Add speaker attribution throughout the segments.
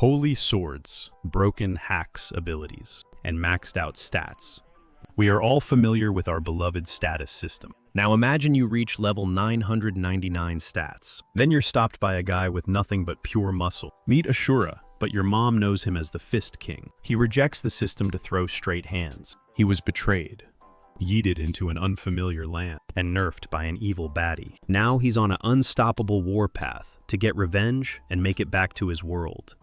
Speaker 1: Holy swords, broken hacks abilities, and maxed out stats. We are all familiar with our beloved status system. Now imagine you reach level 999 stats. Then you're stopped by a guy with nothing but pure muscle. Meet Ashura, but your mom knows him as the Fist King. He rejects the system to throw straight hands. He was betrayed, yeeted into an unfamiliar land, and nerfed by an evil baddie. Now he's on an unstoppable warpath to get revenge and make it back to his world.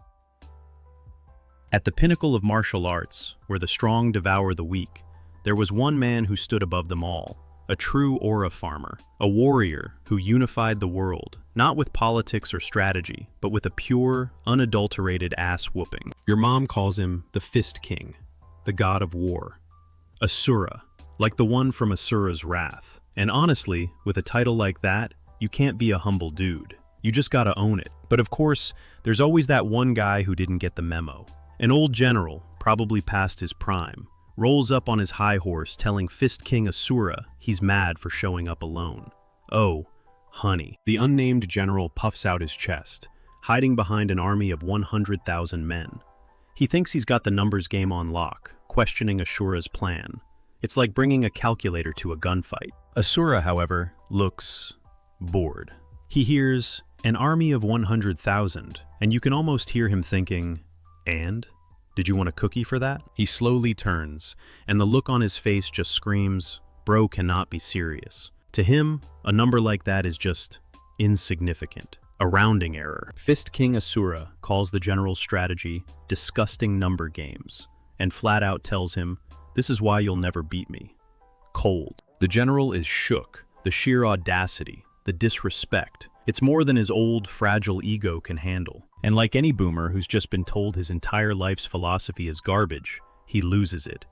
Speaker 1: At the pinnacle of martial arts, where the strong devour the weak, there was one man who stood above them all, a true aura farmer, a warrior who unified the world, not with politics or strategy, but with a pure, unadulterated ass-whooping. Your mom calls him the Fist King, the god of war. Asura, like the one from Asura's Wrath. And honestly, with a title like that, you can't be a humble dude. You just gotta own it. But of course, there's always that one guy who didn't get the memo. An old general, probably past his prime, rolls up on his high horse telling Fist King Asura he's mad for showing up alone. Oh, honey. The unnamed general puffs out his chest, hiding behind an army of 100,000 men. He thinks he's got the numbers game on lock, questioning Ashura's plan. It's like bringing a calculator to a gunfight. Asura, however, looks bored. He hears an army of 100,000, and you can almost hear him thinking, "And? Did you want a cookie for that?" He slowly turns, and the look on his face just screams, "Bro cannot be serious." To him, a number like that is just insignificant, a rounding error. Fist King Asura calls the general's strategy disgusting number games, and flat out tells him, "This is why you'll never beat me." Cold. The general is shook. The sheer audacity, the disrespect. It's more than his old, fragile ego can handle. And like any boomer who's just been told his entire life's philosophy is garbage, he loses it.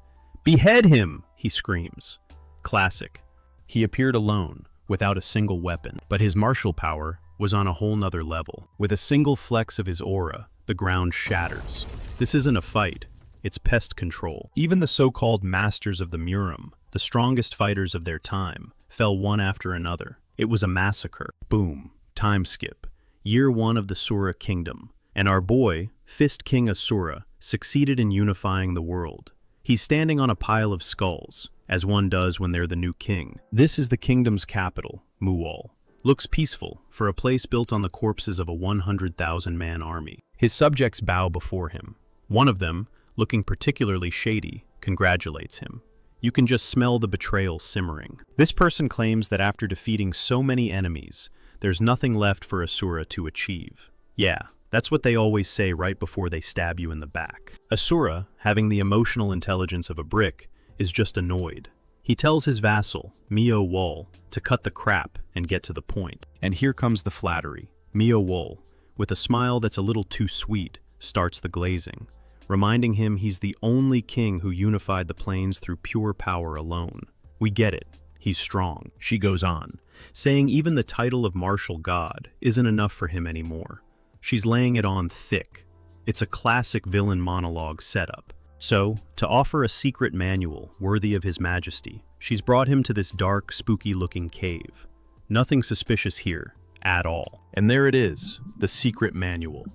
Speaker 1: "Behead him!" he screams. Classic. He appeared alone, without a single weapon, but his martial power was on a whole nother level. With a single flex of his aura, the ground shatters. This isn't a fight, it's pest control. Even the so-called masters of the Murim, the strongest fighters of their time, fell one after another. It was a massacre. Boom. Time skip. Year 1 of the Sura Kingdom. And our boy, Fist King Asura, succeeded in unifying the world. He's standing on a pile of skulls, as one does when they're the new king. This is the kingdom's capital, Mual. Looks peaceful, for a place built on the corpses of a 100,000-man army. His subjects bow before him. One of them, looking particularly shady, congratulates him. You can just smell the betrayal simmering. This person claims that after defeating so many enemies, there's nothing left for Asura to achieve. Yeah, that's what they always say right before they stab you in the back. Asura, having the emotional intelligence of a brick, is just annoyed. He tells his vassal, Mio Wol, to cut the crap and get to the point. And here comes the flattery. Mio Wol, with a smile that's a little too sweet, starts the glazing, reminding him he's the only king who unified the plains through pure power alone. We get it. He's strong. She goes on, saying even the title of martial god isn't enough for him anymore. She's laying it on thick. It's a classic villain monologue setup. So, to offer a secret manual worthy of his majesty, she's brought him to this dark, spooky-looking cave. Nothing suspicious here, at all. And there it is, the secret manual.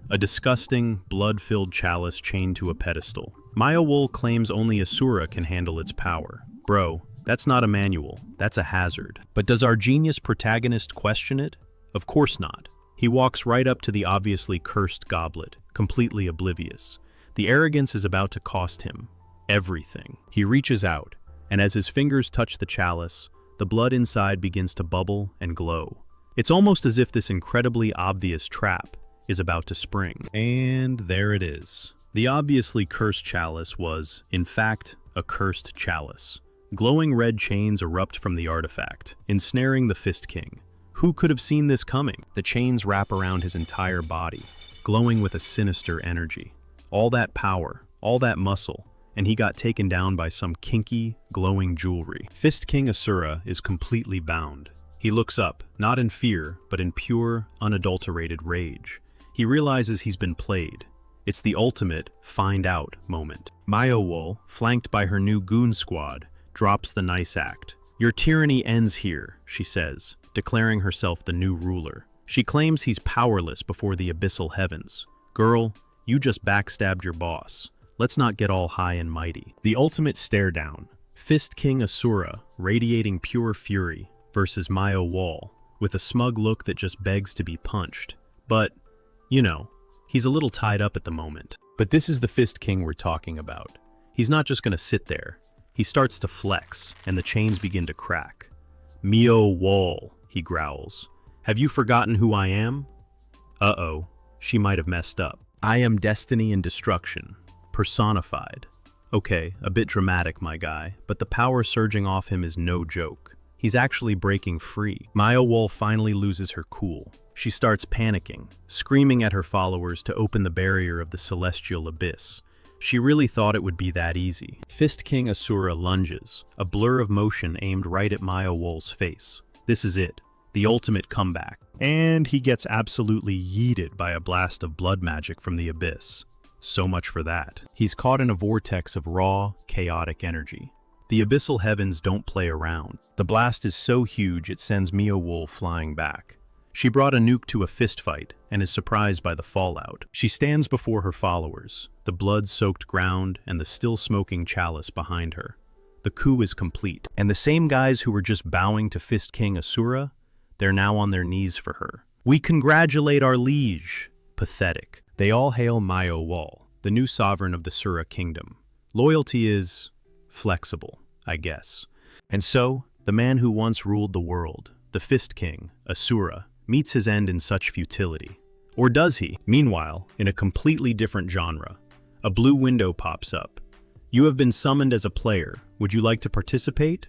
Speaker 1: A disgusting, blood-filled chalice chained to a pedestal. Mayawol claims only Asura can handle its power. Bro, that's not a manual, that's a hazard. But does our genius protagonist question it? Of course not. He walks right up to the obviously cursed goblet, completely oblivious. The arrogance is about to cost him everything. He reaches out, and as his fingers touch the chalice, the blood inside begins to bubble and glow. It's almost as if this incredibly obvious trap is about to spring. And there it is. The obviously cursed chalice was, in fact, a cursed chalice. Glowing red chains erupt from the artifact, ensnaring the Fist King. Who could have seen this coming? The chains wrap around his entire body, glowing with a sinister energy. All that power, all that muscle, and he got taken down by some kinky, glowing jewelry. Fist King Asura is completely bound. He looks up, not in fear, but in pure, unadulterated rage. He realizes he's been played. It's the ultimate find out moment. Mayawol, flanked by her new goon squad, drops the nice act. "Your tyranny ends here," she says, declaring herself the new ruler. She claims he's powerless before the abyssal heavens. "Girl, you just backstabbed your boss. Let's not get all high and mighty. The ultimate stare down. Fist King Asura, radiating pure fury, versus Mayo Wall, with a smug look that just begs to be punched. But, you know, he's a little tied up at the moment. But this is the Fist King we're talking about. He's not just gonna sit there. He starts to flex, and the chains begin to crack. Mio Wall, he growls. Have you forgotten who I am? Uh-oh, she might have messed up. I am destiny and destruction, personified. Okay, a bit dramatic, my guy, but the power surging off him is no joke. He's actually breaking free. Maya Wall finally loses her cool. She starts panicking, screaming at her followers to open the barrier of the celestial abyss. She really thought it would be that easy. Fist King Asura lunges, a blur of motion aimed right at Maya Wall's face. This is it, the ultimate comeback. And he gets absolutely yeeted by a blast of blood magic from the abyss. So much for that. He's caught in a vortex of raw, chaotic energy. The abyssal heavens don't play around. The blast is so huge it sends Mia Wool flying back. She brought a nuke to a fistfight and is surprised by the fallout. She stands before her followers, the blood-soaked ground and the still-smoking chalice behind her. The coup is complete, and the same guys who were just bowing to Fist King Asura, they're now on their knees for her. We congratulate our liege. Pathetic. They all hail Mayo Wall, the new sovereign of the Sura kingdom. Loyalty is flexible, I guess. And so, the man who once ruled the world, the Fist King, Asura, meets his end in such futility. Or does he? Meanwhile, in a completely different genre, a blue window pops up. You have been summoned as a player. Would you like to participate?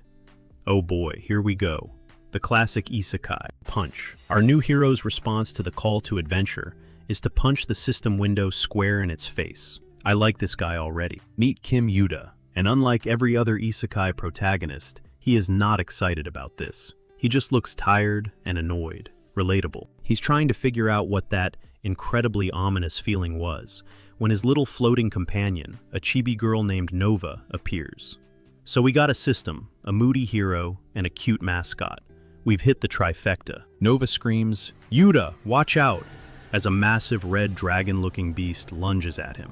Speaker 1: Oh boy, here we go. The classic isekai, punch. Our new hero's response to the call to adventure is to punch the system window square in its face. I like this guy already. Meet Kim Yuta, and unlike every other isekai protagonist, he is not excited about this. He just looks tired and annoyed. Relatable. He's trying to figure out what that incredibly ominous feeling was when his little floating companion, a chibi girl named Nova, appears. So we got a system, a moody hero, and a cute mascot. We've hit the trifecta. Nova screams, "Yuta, watch out!" as a massive red dragon-looking beast lunges at him.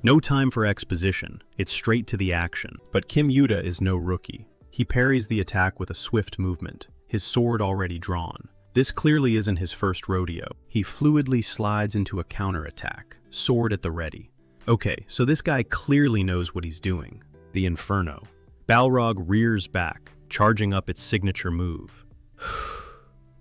Speaker 1: No time for exposition, it's straight to the action. But Kim Yuta is no rookie. He parries the attack with a swift movement, his sword already drawn. This clearly isn't his first rodeo. He fluidly slides into a counterattack, sword at the ready. Okay, so this guy clearly knows what he's doing. The Inferno. Balrog rears back, charging up its signature move.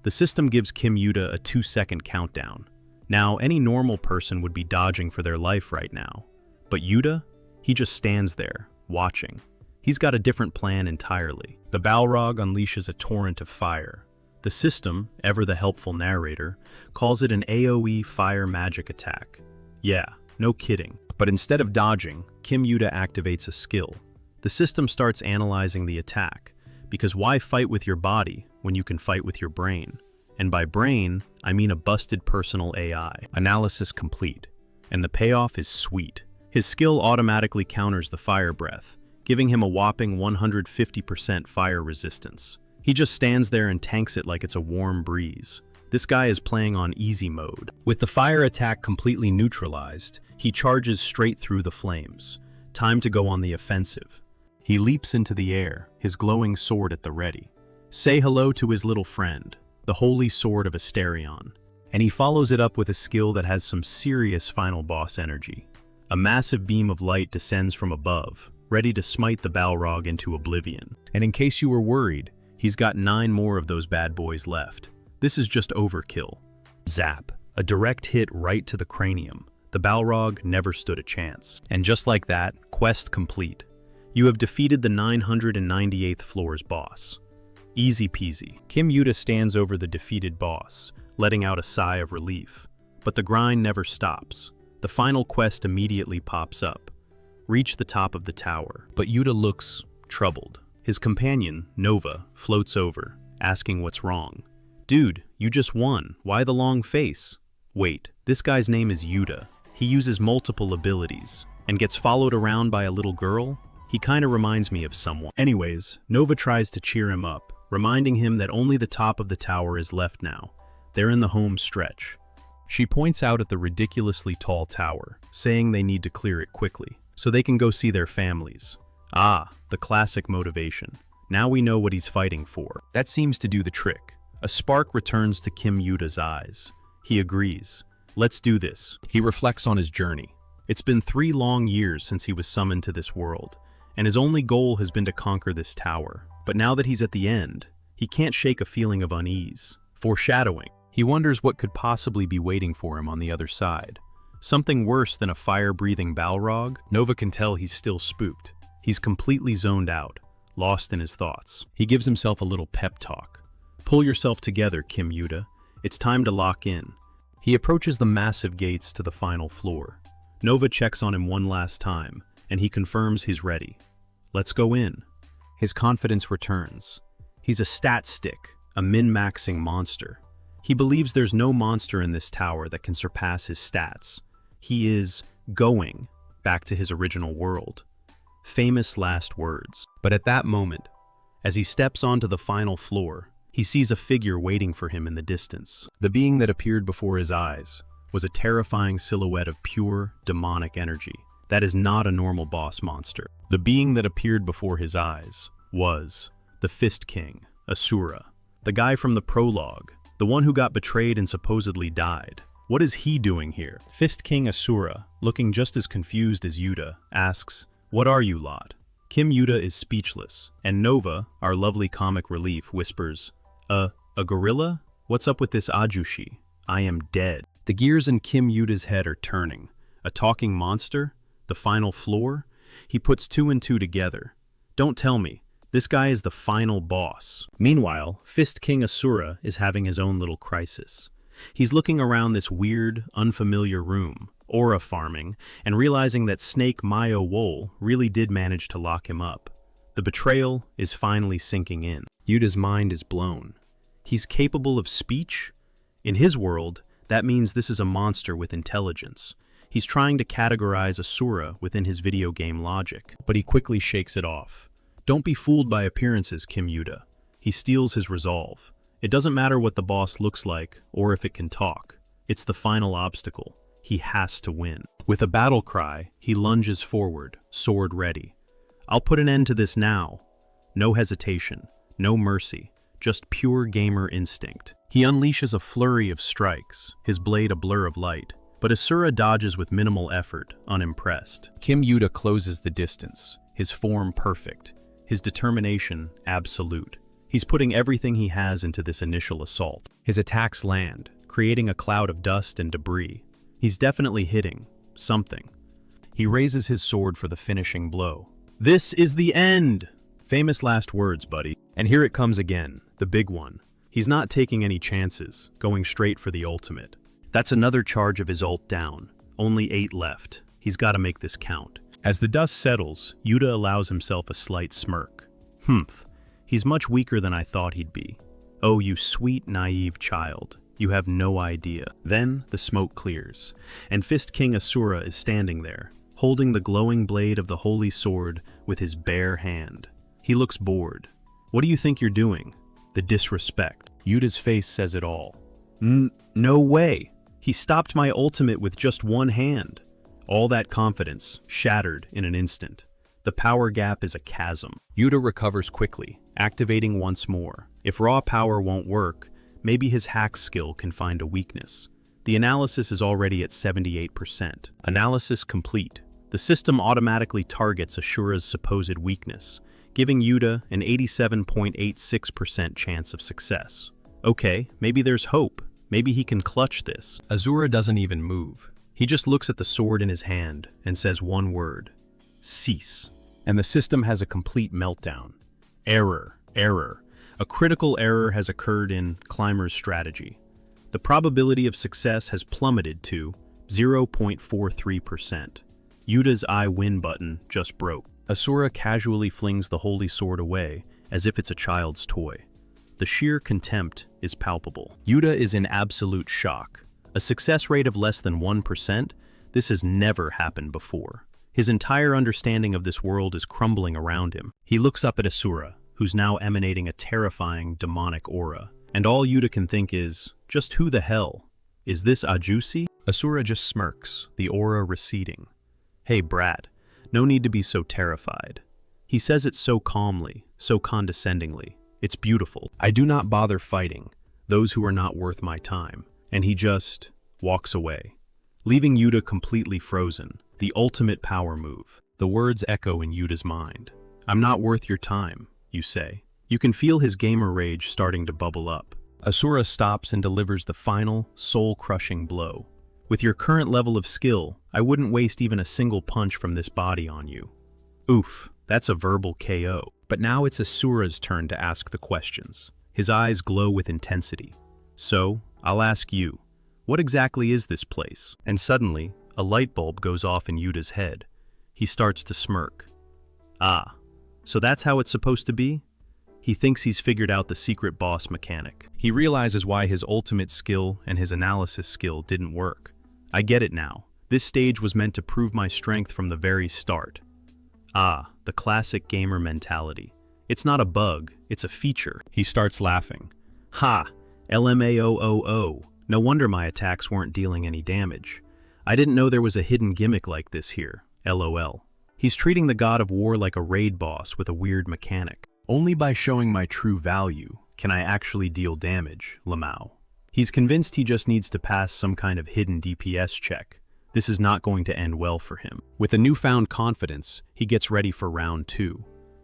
Speaker 1: The system gives Kim Yuta a 2-second countdown. Now, any normal person would be dodging for their life right now. But Yuta? He just stands there, watching. He's got a different plan entirely. The Balrog unleashes a torrent of fire. The system, ever the helpful narrator, calls it an AoE fire magic attack. Yeah, no kidding. But instead of dodging, Kim Yuta activates a skill. The system starts analyzing the attack, because why fight with your body when you can fight with your brain? And by brain, I mean a busted personal AI. Analysis complete. And the payoff is sweet. His skill automatically counters the fire breath, giving him a whopping 150% fire resistance. He just stands there and tanks it like it's a warm breeze. This guy is playing on easy mode. With the fire attack completely neutralized, he charges straight through the flames. Time to go on the offensive. He leaps into the air, his glowing sword at the ready. Say hello to his little friend, the holy sword of Asterion. And he follows it up with a skill that has some serious final boss energy. A massive beam of light descends from above, ready to smite the Balrog into oblivion. And in case you were worried, he's got 9 more of those bad boys left. This is just overkill. Zap. A direct hit right to the cranium. The Balrog never stood a chance. And just like that, quest complete. You have defeated the 998th floor's boss. Easy peasy. Kim Yuta stands over the defeated boss, letting out a sigh of relief. But the grind never stops. The final quest immediately pops up. Reach the top of the tower. But Yuta looks troubled. His companion, Nova, floats over, asking what's wrong. Dude, you just won. Why the long face? Wait, this guy's name is Yuta. He uses multiple abilities, and gets followed around by a little girl? He kinda reminds me of someone. Anyways, Nova tries to cheer him up, reminding him that only the top of the tower is left now. They're in the home stretch. She points out at the ridiculously tall tower, saying they need to clear it quickly, so they can go see their families. Ah, the classic motivation. Now we know what he's fighting for. That seems to do the trick. A spark returns to Kim Yuta's eyes. He agrees. Let's do this. He reflects on his journey. It's been 3 long years since he was summoned to this world, and his only goal has been to conquer this tower. But now that he's at the end, he can't shake a feeling of unease. Foreshadowing. He wonders what could possibly be waiting for him on the other side. Something worse than a fire-breathing Balrog? Nova can tell he's still spooked. He's completely zoned out, lost in his thoughts. He gives himself a little pep talk. Pull yourself together, Kim Yuta. It's time to lock in. He approaches the massive gates to the final floor. Nova checks on him one last time, and he confirms he's ready. Let's go in. His confidence returns. He's a stat stick, a min-maxing monster. He believes there's no monster in this tower that can surpass his stats. He is going back to his original world. Famous last words. But at that moment, as he steps onto the final floor, he sees a figure waiting for him in the distance. The being that appeared before his eyes was a terrifying silhouette of pure, demonic energy. That is not a normal boss monster. The being that appeared before his eyes was the Fist King, Asura, the guy from the prologue, the one who got betrayed and supposedly died. What is he doing here? Fist King Asura, looking just as confused as Yuta, asks, "What are you lot?" Kim Yuta is speechless, and Nova, our lovely comic relief, whispers, A gorilla? What's up with this Ajushi? I am dead." The gears in Kim Yuta's head are turning. A talking monster? The final floor? He puts 2 and 2 together. Don't tell me. This guy is the final boss. Meanwhile, Fist King Asura is having his own little crisis. He's looking around this weird, unfamiliar room, aura farming, and realizing that Snake Mayo Wool really did manage to lock him up. The betrayal is finally sinking in. Yuta's mind is blown. He's capable of speech? In his world, that means this is a monster with intelligence. He's trying to categorize Asura within his video game logic, but he quickly shakes it off. Don't be fooled by appearances, Kim Yuta. He steals his resolve. It doesn't matter what the boss looks like or if it can talk. It's the final obstacle. He has to win. With a battle cry, he lunges forward, sword ready. I'll put an end to this now. No hesitation, no mercy, just pure gamer instinct. He unleashes a flurry of strikes, his blade a blur of light, but Asura dodges with minimal effort, unimpressed. Kim Yuta closes the distance, his form perfect, his determination absolute. He's putting everything he has into this initial assault. His attacks land, creating a cloud of dust and debris. He's definitely hitting something. He raises his sword for the finishing blow. This is the end! Famous last words, buddy. And here it comes again, the big one. He's not taking any chances, going straight for the ultimate. That's another charge of his ult down. Only 8 left. He's got to make this count. As the dust settles, Yuta allows himself a slight smirk. Humph. He's much weaker than I thought he'd be. Oh, you sweet, naive child. You have no idea. Then the smoke clears, and Fist King Asura is standing there, holding the glowing blade of the holy sword with his bare hand. He looks bored. What do you think you're doing? The disrespect. Yuta's face says it all. No way. He stopped my ultimate with just one hand. All that confidence shattered in an instant. The power gap is a chasm. Yuta recovers quickly, activating once more. If raw power won't work, maybe his hack skill can find a weakness. The analysis is already at 78%. Analysis complete. The system automatically targets Asura's supposed weakness, giving Yuta an 87.86% chance of success. Okay, maybe there's hope. Maybe he can clutch this. Asura doesn't even move. He just looks at the sword in his hand and says one word. Cease. And the system has a complete meltdown. Error. A critical error has occurred in Climber's strategy. The probability of success has plummeted to 0.43%. Yuta's I win button just broke. Asura casually flings the holy sword away as if it's a child's toy. The sheer contempt is palpable. Yuta is in absolute shock. A success rate of less than 1%? This has never happened before. His entire understanding of this world is crumbling around him. He looks up at Asura, who's now emanating a terrifying demonic aura. And all Yuta can think is, just who the hell? Is this Ajusi? Asura just smirks, the aura receding. Hey, Brad, no need to be so terrified. He says it so calmly, so condescendingly. It's beautiful. I do not bother fighting those who are not worth my time. And he just walks away, leaving Yuta completely frozen. The ultimate power move. The words echo in Yuta's mind. I'm not worth your time, you say. You can feel his gamer rage starting to bubble up. Asura stops and delivers the final, soul-crushing blow. With your current level of skill, I wouldn't waste even a single punch from this body on you. Oof, that's a verbal KO. But now it's Asura's turn to ask the questions. His eyes glow with intensity. So, I'll ask you, what exactly is this place? And suddenly, a light bulb goes off in Yuta's head. He starts to smirk. Ah, so that's how it's supposed to be? He thinks he's figured out the secret boss mechanic. He realizes why his ultimate skill and his analysis skill didn't work. I get it now. This stage was meant to prove my strength from the very start. Ah, the classic gamer mentality. It's not a bug, it's a feature. He starts laughing. Ha! LMAOOO. No wonder my attacks weren't dealing any damage. I didn't know there was a hidden gimmick like this here. LOL. He's treating the god of war like a raid boss with a weird mechanic. Only by showing my true value can I actually deal damage, Lamau. He's convinced he just needs to pass some kind of hidden DPS check. This is not going to end well for him. With a newfound confidence, he gets ready for round 2.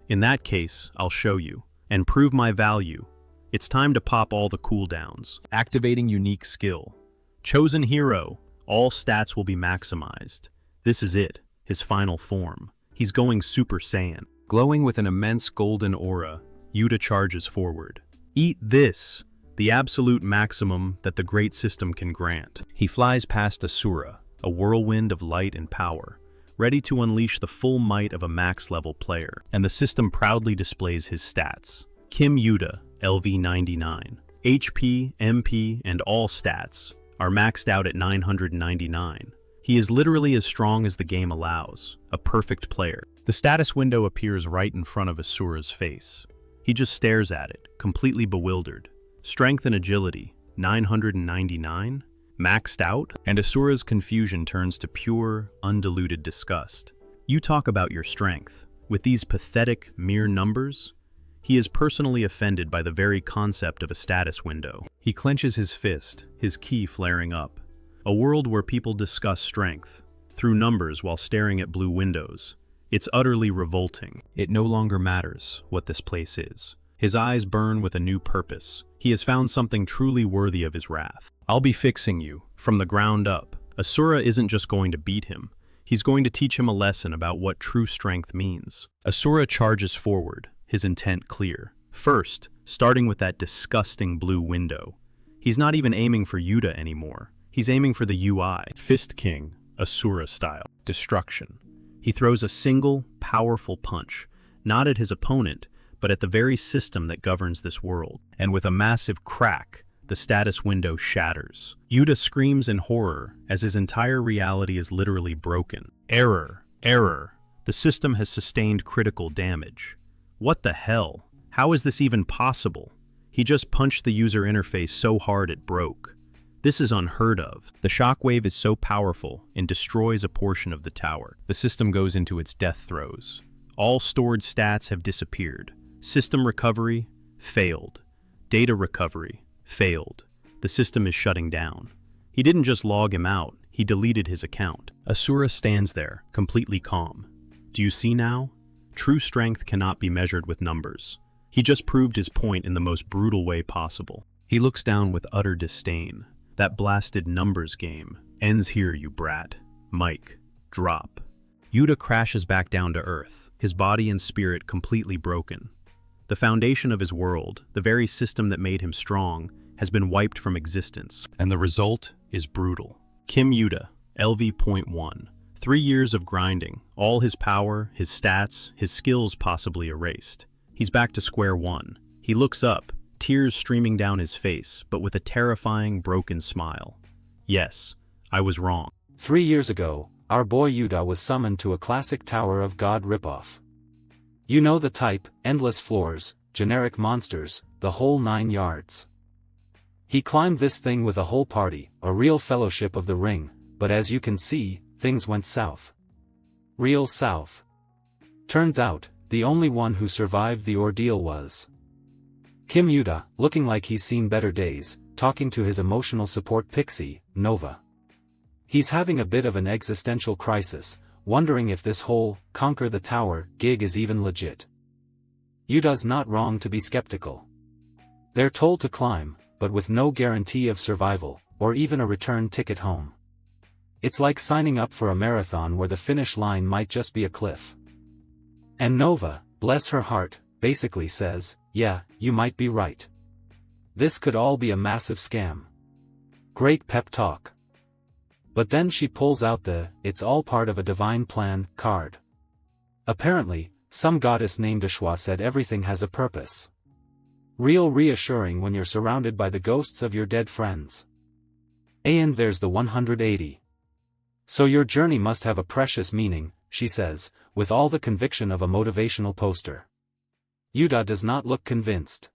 Speaker 1: In that case, I'll show you, and prove my value. It's time to pop all the cooldowns. Activating unique skill. Chosen hero. All stats will be maximized. This is it, his final form. He's going Super Saiyan. Glowing with an immense golden aura, Yuta charges forward. Eat this, the absolute maximum that the great system can grant. He flies past Asura, a whirlwind of light and power, ready to unleash the full might of a max-level player, and the system proudly displays his stats. Kim Yuta, LV99. HP, MP, and all stats are maxed out at 999. He is literally as strong as the game allows, a perfect player. The status window appears right in front of Asura's face. He just stares at it, completely bewildered. Strength and agility, 999? Maxed out? And Asura's confusion turns to pure, undiluted disgust. You talk about your strength. With these pathetic, mere numbers? He is personally offended by the very concept of a status window. He clenches his fist, his ki flaring up. A world where people discuss strength, through numbers while staring at blue windows. It's utterly revolting. It no longer matters what this place is. His eyes burn with a new purpose. He has found something truly worthy of his wrath. I'll be fixing you, from the ground up. Asura isn't just going to beat him. He's going to teach him a lesson about what true strength means. Asura charges forward, his intent clear. First, starting with that disgusting blue window. He's not even aiming for Yuta anymore. He's aiming for the UI. Fist King, Asura style. Destruction. He throws a single, powerful punch, not at his opponent, but at the very system that governs this world. And with a massive crack, the status window shatters. Yuta screams in horror as his entire reality is literally broken. Error, error. The system has sustained critical damage. What the hell? How is this even possible? He just punched the user interface so hard it broke. This is unheard of. The shockwave is so powerful and destroys a portion of the tower. The system goes into its death throes. All stored stats have disappeared. System recovery, failed. Data recovery, failed. The system is shutting down. He didn't just log him out, he deleted his account. Asura stands there, completely calm. Do you see now? True strength cannot be measured with numbers. He just proved his point in the most brutal way possible. He looks down with utter disdain. That blasted numbers game ends here, you brat. Mike, drop. Yuta crashes back down to earth, his body and spirit completely broken. The foundation of his world, the very system that made him strong, has been wiped from existence. And the result is brutal. Kim Yuta, LV.1. 3 years of grinding, all his power, his stats, his skills possibly erased. He's back to square one. He looks up, tears streaming down his face, but with a terrifying, broken smile. Yes, I was wrong.
Speaker 2: 3 years ago, our boy Yuta was summoned to a classic Tower of God ripoff. You know the type, endless floors, generic monsters, the whole 9 yards. He climbed this thing with a whole party, a real fellowship of the ring, but as you can see, things went south. Real south. Turns out, the only one who survived the ordeal was Kim Yuta, looking like he's seen better days, talking to his emotional support pixie, Nova. He's having a bit of an existential crisis, wondering if this whole conquer the tower gig is even legit. Yuta's not wrong to be skeptical. They're told to climb, but with no guarantee of survival, or even a return ticket home. It's like signing up for a marathon where the finish line might just be a cliff. And Nova, bless her heart, basically says, yeah, you might be right. This could all be a massive scam. Great pep talk. But then she pulls out the "it's all part of a divine plan" card. Apparently, some goddess named Ashwa said everything has a purpose. Real reassuring when you're surrounded by the ghosts of your dead friends. And there's the 180. So your journey must have a precious meaning, she says, with all the conviction of a motivational poster. Yuta does not look convinced.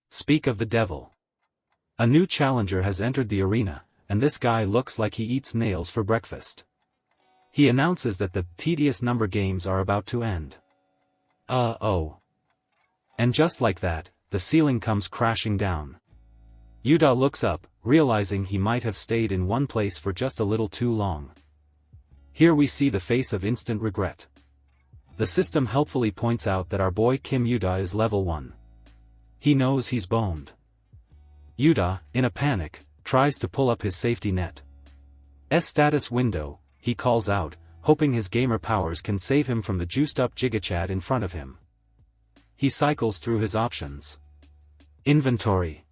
Speaker 2: Speak of the devil. A new challenger has entered the arena, and this guy looks like he eats nails for breakfast. He announces that the tedious number games are about to end. Oh. And just like that, the ceiling comes crashing down. Yuta looks up, realizing he might have stayed in one place for just a little too long. Here we see the face of instant regret. The system helpfully points out that our boy Kim Yuta is level 1. He knows he's boned. Yuta, in a panic, tries to pull up his safety net. Status window, he calls out, hoping his gamer powers can save him from the juiced-up gigachad in front of him. He cycles through his options. Inventory.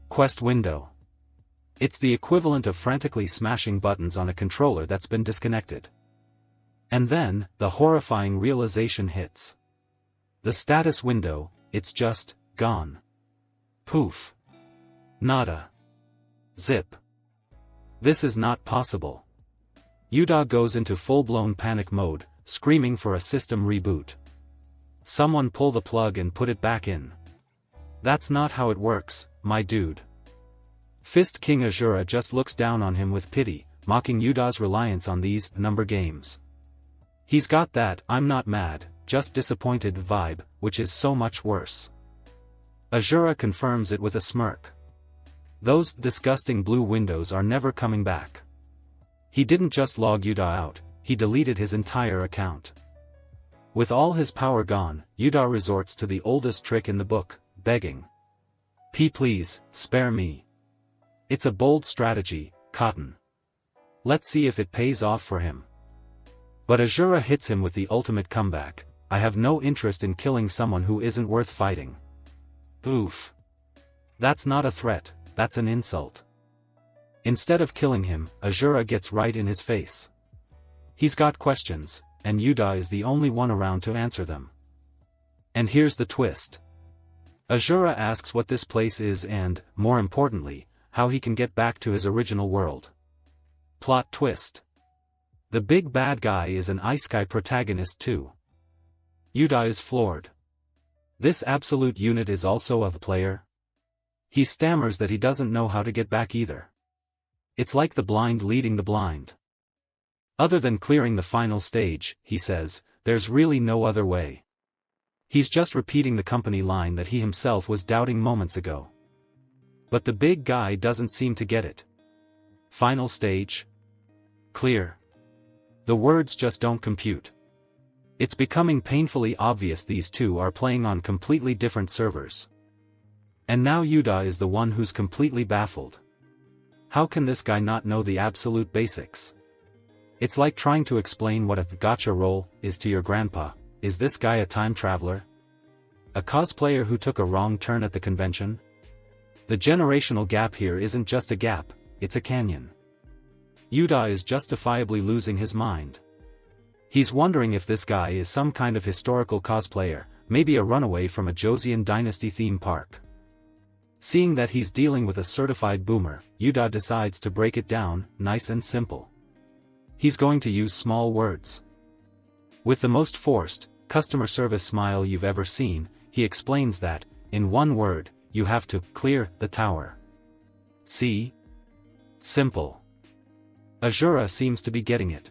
Speaker 2: Quest window. It's the equivalent of frantically smashing buttons on a controller that's been disconnected. And then, the horrifying realization hits. The status window, it's just gone. Poof. Nada. Zip. This is not possible. Yuta goes into full-blown panic mode, screaming for a system reboot. Someone pull the plug and put it back in. That's not how it works, my dude. Fist King Azura just looks down on him with pity, mocking Yuta's reliance on these number games. He's got that "I'm not mad, just disappointed" vibe, which is so much worse. Azura confirms it with a smirk. Those disgusting blue windows are never coming back. He didn't just log Yuta out, he deleted his entire account. With all his power gone, Yuta resorts to the oldest trick in the book, begging. Please, spare me. It's a bold strategy, Cotton. Let's see if it pays off for him. But Azura hits him with the ultimate comeback. I have no interest in killing someone who isn't worth fighting. Oof. That's not a threat, that's an insult. Instead of killing him, Azura gets right in his face. He's got questions, and Yuta is the only one around to answer them. And here's the twist. Azura asks what this place is and, more importantly, how he can get back to his original world. Plot twist. The big bad guy is an Isekai protagonist too. Yuta is floored. This absolute unit is also a player? He stammers that he doesn't know how to get back either. It's like the blind leading the blind. Other than clearing the final stage, he says, there's really no other way. He's just repeating the company line that he himself was doubting moments ago. But the big guy doesn't seem to get it. Final stage? Clear. The words just don't compute. It's becoming painfully obvious these two are playing on completely different servers. And now Yuta is the one who's completely baffled. How can this guy not know the absolute basics? It's like trying to explain what a gacha roll is to your grandpa. Is this guy a time traveler? A cosplayer who took a wrong turn at the convention? The generational gap here isn't just a gap, it's a canyon. Yuta is justifiably losing his mind. He's wondering if this guy is some kind of historical cosplayer, maybe a runaway from a Joseon dynasty theme park. Seeing that he's dealing with a certified boomer, Yuta decides to break it down, nice and simple. He's going to use small words. With the most forced, customer service smile you've ever seen, he explains that, in one word, you have to clear the tower. See? Simple. Azura seems to be getting it.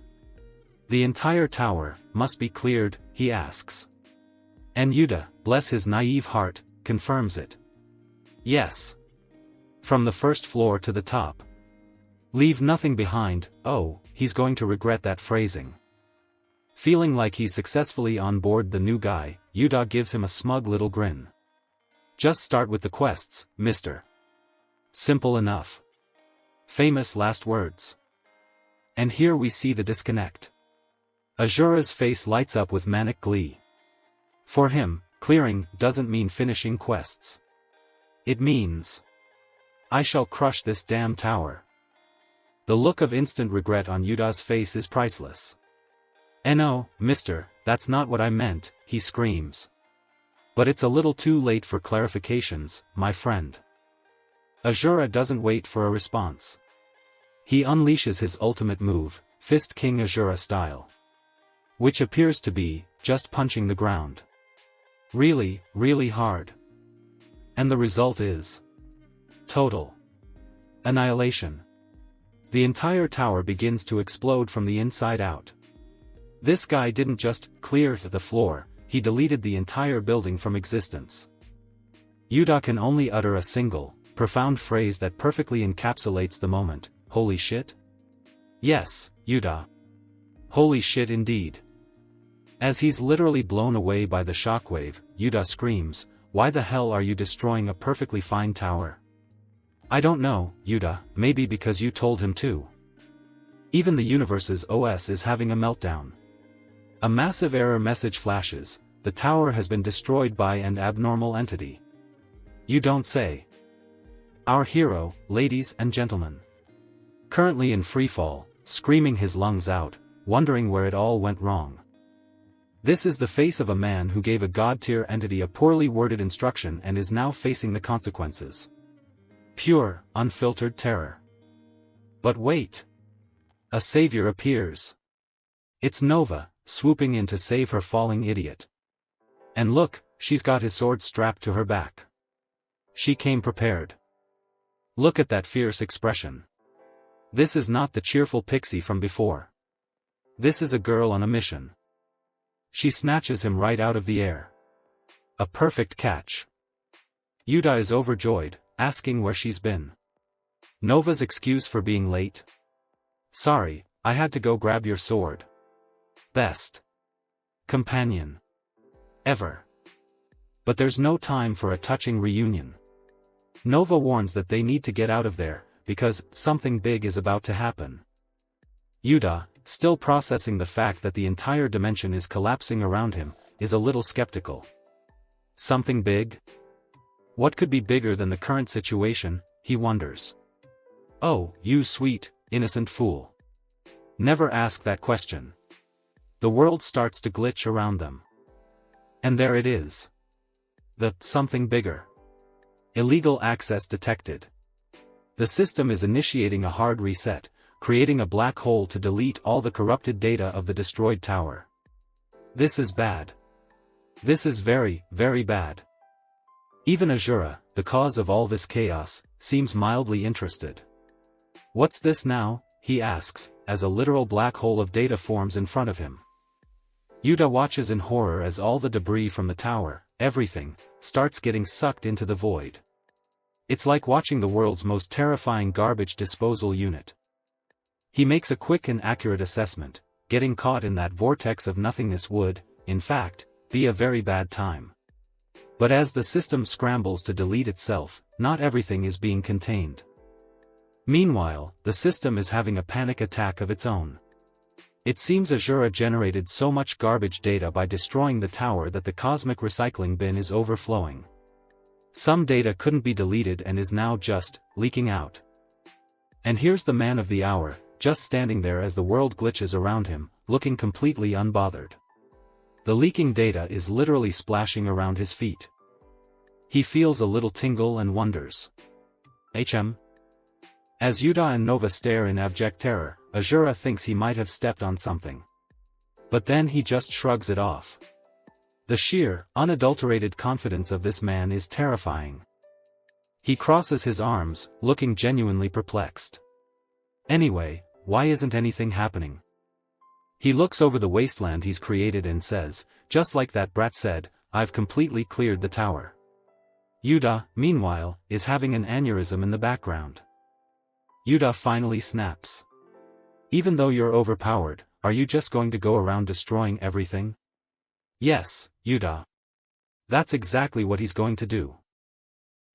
Speaker 2: The entire tower must be cleared, he asks. And Yuta, bless his naive heart, confirms it. Yes. From the first floor to the top. Leave nothing behind. Oh, he's going to regret that phrasing. Feeling like he's successfully on board the new guy, Yuta gives him a smug little grin. Just start with the quests, mister. Simple enough. Famous last words. And here we see the disconnect. Azura's face lights up with manic glee. For him, clearing doesn't mean finishing quests. It means, I shall crush this damn tower. The look of instant regret on Yuta's face is priceless. No, mister, that's not what I meant, he screams. But it's a little too late for clarifications, my friend. Azura doesn't wait for a response. He unleashes his ultimate move, Fist King Azura style. Which appears to be, just punching the ground. Really, really hard. And the result is total annihilation. The entire tower begins to explode from the inside out. This guy didn't just clear the floor, he deleted the entire building from existence. Yuta can only utter a single, profound phrase that perfectly encapsulates the moment. Holy shit? Yes, Yuta. Holy shit indeed. As he's literally blown away by the shockwave, Yuta screams, why the hell are you destroying a perfectly fine tower? I don't know, Yuta, maybe because you told him to. Even the universe's OS is having a meltdown. A massive error message flashes, the tower has been destroyed by an abnormal entity. You don't say. Our hero, ladies and gentlemen. Currently in freefall, screaming his lungs out, wondering where it all went wrong. This is the face of a man who gave a god-tier entity a poorly worded instruction and is now facing the consequences. Pure, unfiltered terror. But wait. A savior appears. It's Nova, swooping in to save her falling idiot. And look, she's got his sword strapped to her back. She came prepared. Look at that fierce expression. This is not the cheerful pixie from before. This is a girl on a mission. She snatches him right out of the air. A perfect catch. Yuta is overjoyed, asking where she's been. Nova's excuse for being late? Sorry, I had to go grab your sword. Best companion ever. But there's no time for a touching reunion. Nova warns that they need to get out of there, because something big is about to happen. Yuta, still processing the fact that the entire dimension is collapsing around him, is a little skeptical. Something big? What could be bigger than the current situation, he wonders. Oh, you sweet, innocent fool. Never ask that question. The world starts to glitch around them. And there it is. The something bigger. Illegal access detected. The system is initiating a hard reset, creating a black hole to delete all the corrupted data of the destroyed tower. This is bad. This is very, very bad. Even Azura, the cause of all this chaos, seems mildly interested. What's this now? He asks, as a literal black hole of data forms in front of him. Yuta watches in horror as all the debris from the tower, everything, starts getting sucked into the void. It's like watching the world's most terrifying garbage disposal unit. He makes a quick and accurate assessment. Getting caught in that vortex of nothingness would, in fact, be a very bad time. But as the system scrambles to delete itself, not everything is being contained. Meanwhile, the system is having a panic attack of its own. It seems Azura generated so much garbage data by destroying the tower that the cosmic recycling bin is overflowing. Some data couldn't be deleted and is now just leaking out. And here's the man of the hour, just standing there as the world glitches around him, looking completely unbothered. The leaking data is literally splashing around his feet. He feels a little tingle and wonders. As Yuta and Nova stare in abject terror, Azura thinks he might have stepped on something. But then he just shrugs it off. The sheer, unadulterated confidence of this man is terrifying. He crosses his arms, looking genuinely perplexed. Anyway, why isn't anything happening? He looks over the wasteland he's created and says, just like that brat said, I've completely cleared the tower. Yuda, meanwhile, is having an aneurysm in the background. Yuda finally snaps. Even though you're overpowered, are you just going to go around destroying everything? Yes, Yuda. That's exactly what he's going to do.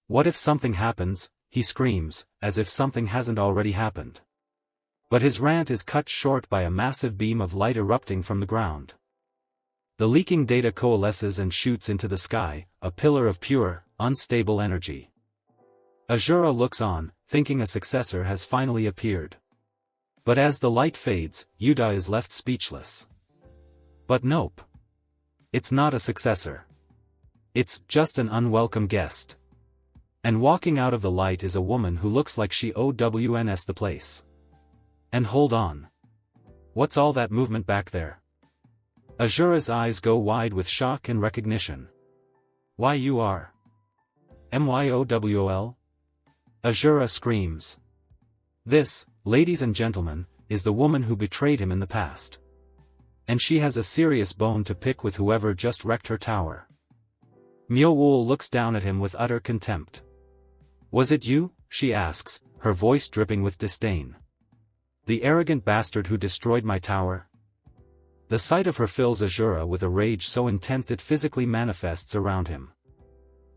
Speaker 2: What if something happens? He screams, as if something hasn't already happened. But his rant is cut short by a massive beam of light erupting from the ground. The leaking data coalesces and shoots into the sky, a pillar of pure, unstable energy. Azura looks on, thinking a successor has finally appeared. But as the light fades, Yuda is left speechless. But nope. It's not a successor. It's just an unwelcome guest. And walking out of the light is a woman who looks like she owns the place. And hold on. What's all that movement back there? Azura's eyes go wide with shock and recognition. Why you are? Myowol? Azura screams. This, ladies and gentlemen, is the woman who betrayed him in the past. And she has a serious bone to pick with whoever just wrecked her tower. Myowol looks down at him with utter contempt. Was it you? She asks, her voice dripping with disdain. The arrogant bastard who destroyed my tower? The sight of her fills Azura with a rage so intense it physically manifests around him.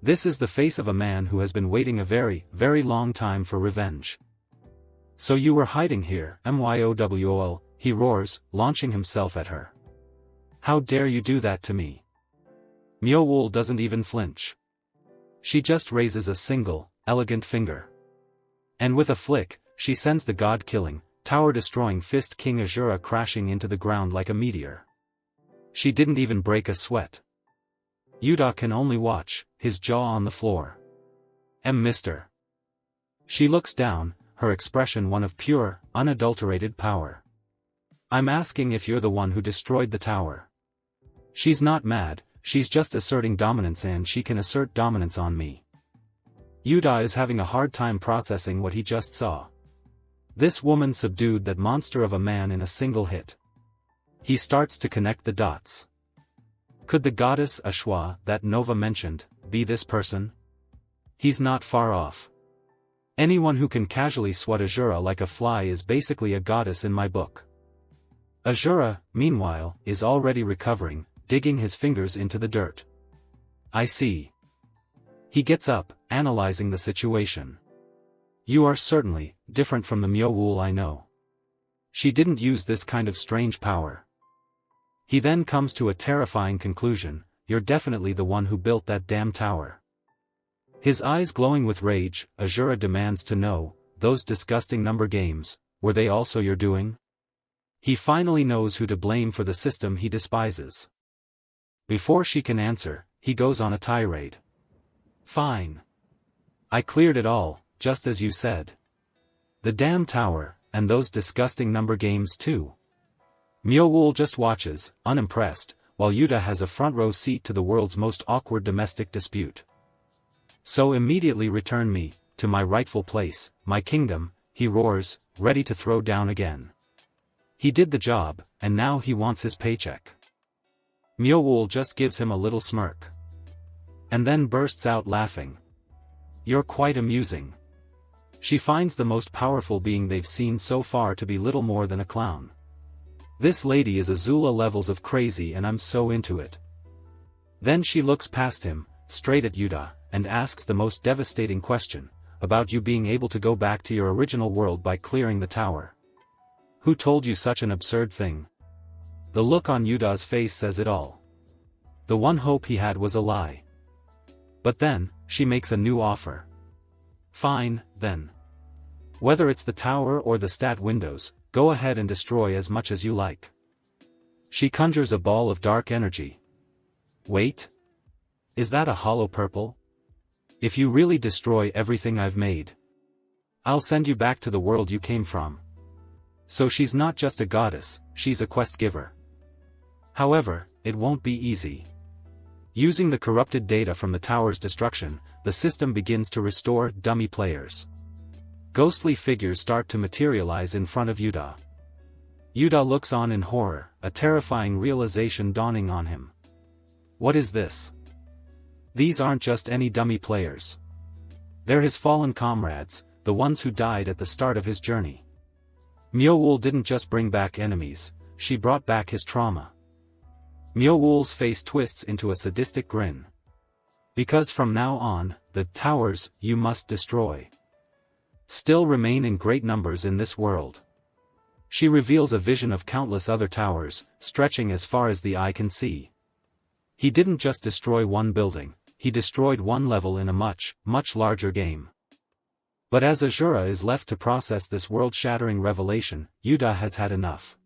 Speaker 2: This is the face of a man who has been waiting a very, very long time for revenge. So you were hiding here, Myowol, he roars, launching himself at her. How dare you do that to me? Myowol doesn't even flinch. She just raises a single, elegant finger. And with a flick, she sends the god-killing, tower-destroying fist King Azura crashing into the ground like a meteor. She didn't even break a sweat. Yuda can only watch, his jaw on the floor. Mister. She looks down, her expression one of pure, unadulterated power. I'm asking if you're the one who destroyed the tower. She's not mad, she's just asserting dominance and she can assert dominance on me. Yuda is having a hard time processing what he just saw. This woman subdued that monster of a man in a single hit. He starts to connect the dots. Could the goddess Ashwa that Nova mentioned, be this person? He's not far off. Anyone who can casually swat Azura like a fly is basically a goddess in my book. Azura, meanwhile, is already recovering, digging his fingers into the dirt. I see. He gets up, analyzing the situation. You are certainly different from the Myowol I know. She didn't use this kind of strange power. He then comes to a terrifying conclusion, you're definitely the one who built that damn tower. His eyes glowing with rage, Azura demands to know, those disgusting number games, were they also your doing? He finally knows who to blame for the system he despises. Before she can answer, he goes on a tirade. Fine. I cleared it all, just as you said. The damn tower, and those disgusting number games too. Myowol just watches, unimpressed, while Yuda has a front row seat to the world's most awkward domestic dispute. So immediately return me, to my rightful place, my kingdom, he roars, ready to throw down again. He did the job, and now he wants his paycheck. Myowol just gives him a little smirk. And then bursts out laughing. You're quite amusing. She finds the most powerful being they've seen so far to be little more than a clown. This lady is Azula levels of crazy and I'm so into it. Then she looks past him, straight at Yuda, and asks the most devastating question, about you being able to go back to your original world by clearing the tower. Who told you such an absurd thing? The look on Yuda's face says it all. The one hope he had was a lie. But then, she makes a new offer. Fine, then. Whether it's the tower or the stat windows, go ahead and destroy as much as you like. She conjures a ball of dark energy. Wait. Is that a hollow purple? If you really destroy everything I've made, I'll send you back to the world you came from. So she's not just a goddess, she's a quest giver. However, it won't be easy. Using the corrupted data from the tower's destruction, the system begins to restore dummy players. Ghostly figures start to materialize in front of Yuda. Yuda looks on in horror, a terrifying realization dawning on him. What is this? These aren't just any dummy players. They're his fallen comrades, the ones who died at the start of his journey. Myowool didn't just bring back enemies, she brought back his trauma. Myowool's face twists into a sadistic grin. Because from now on, the towers you must destroy still remain in great numbers in this world. She reveals a vision of countless other towers, stretching as far as the eye can see. He didn't just destroy one building, he destroyed one level in a much, much larger game. But as Azura is left to process this world-shattering revelation, Yuda has had enough.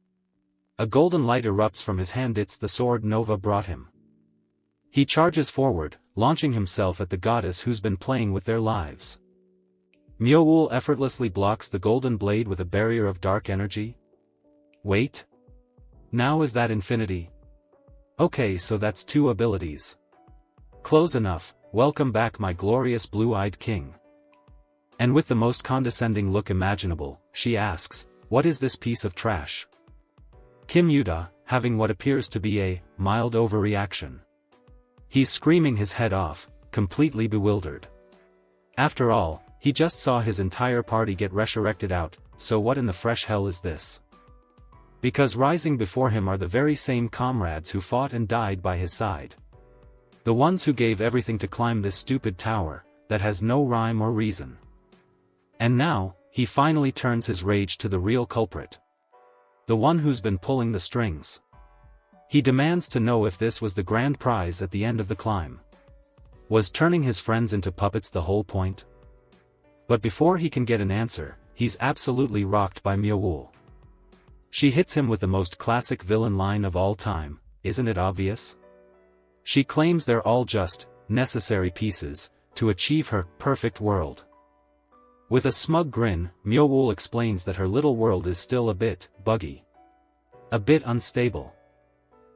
Speaker 2: A golden light erupts from his hand. It's the sword Nova brought him. He charges forward, launching himself at the goddess who's been playing with their lives. Myowool effortlessly blocks the golden blade with a barrier of dark energy. Wait. Now is that infinity? Okay, so that's 2 abilities. Close enough. Welcome back, my glorious blue-eyed king. And with the most condescending look imaginable, she asks, what is this piece of trash? Kim Yuda, having what appears to be a mild overreaction. He's screaming his head off, completely bewildered. After all, he just saw his entire party get resurrected out, so what in the fresh hell is this? Because rising before him are the very same comrades who fought and died by his side. The ones who gave everything to climb this stupid tower, that has no rhyme or reason. And now, he finally turns his rage to the real culprit. The one who's been pulling the strings. He demands to know if this was the grand prize at the end of the climb. Was turning his friends into puppets the whole point? But before he can get an answer, he's absolutely rocked by Myowool. She hits him with the most classic villain line of all time, isn't it obvious? She claims they're all just necessary pieces to achieve her perfect world. With a smug grin, Myowool explains that her little world is still a bit buggy. A bit unstable.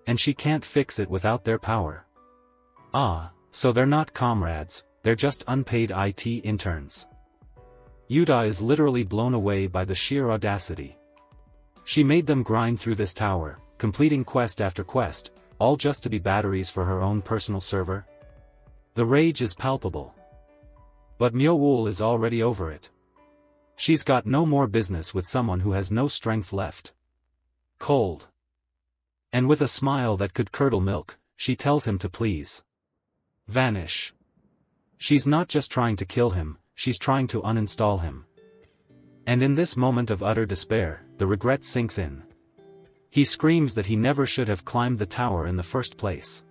Speaker 2: And she can't fix it without their power. Ah, so they're not comrades, they're just unpaid IT interns. Yuda is literally blown away by the sheer audacity. She made them grind through this tower, completing quest after quest, all just to be batteries for her own personal server. The rage is palpable. But Myowool is already over it. She's got no more business with someone who has no strength left. Cold. And with a smile that could curdle milk, she tells him to please vanish. She's not just trying to kill him, she's trying to uninstall him. And in this moment of utter despair, the regret sinks in. He screams that he never should have climbed the tower in the first place.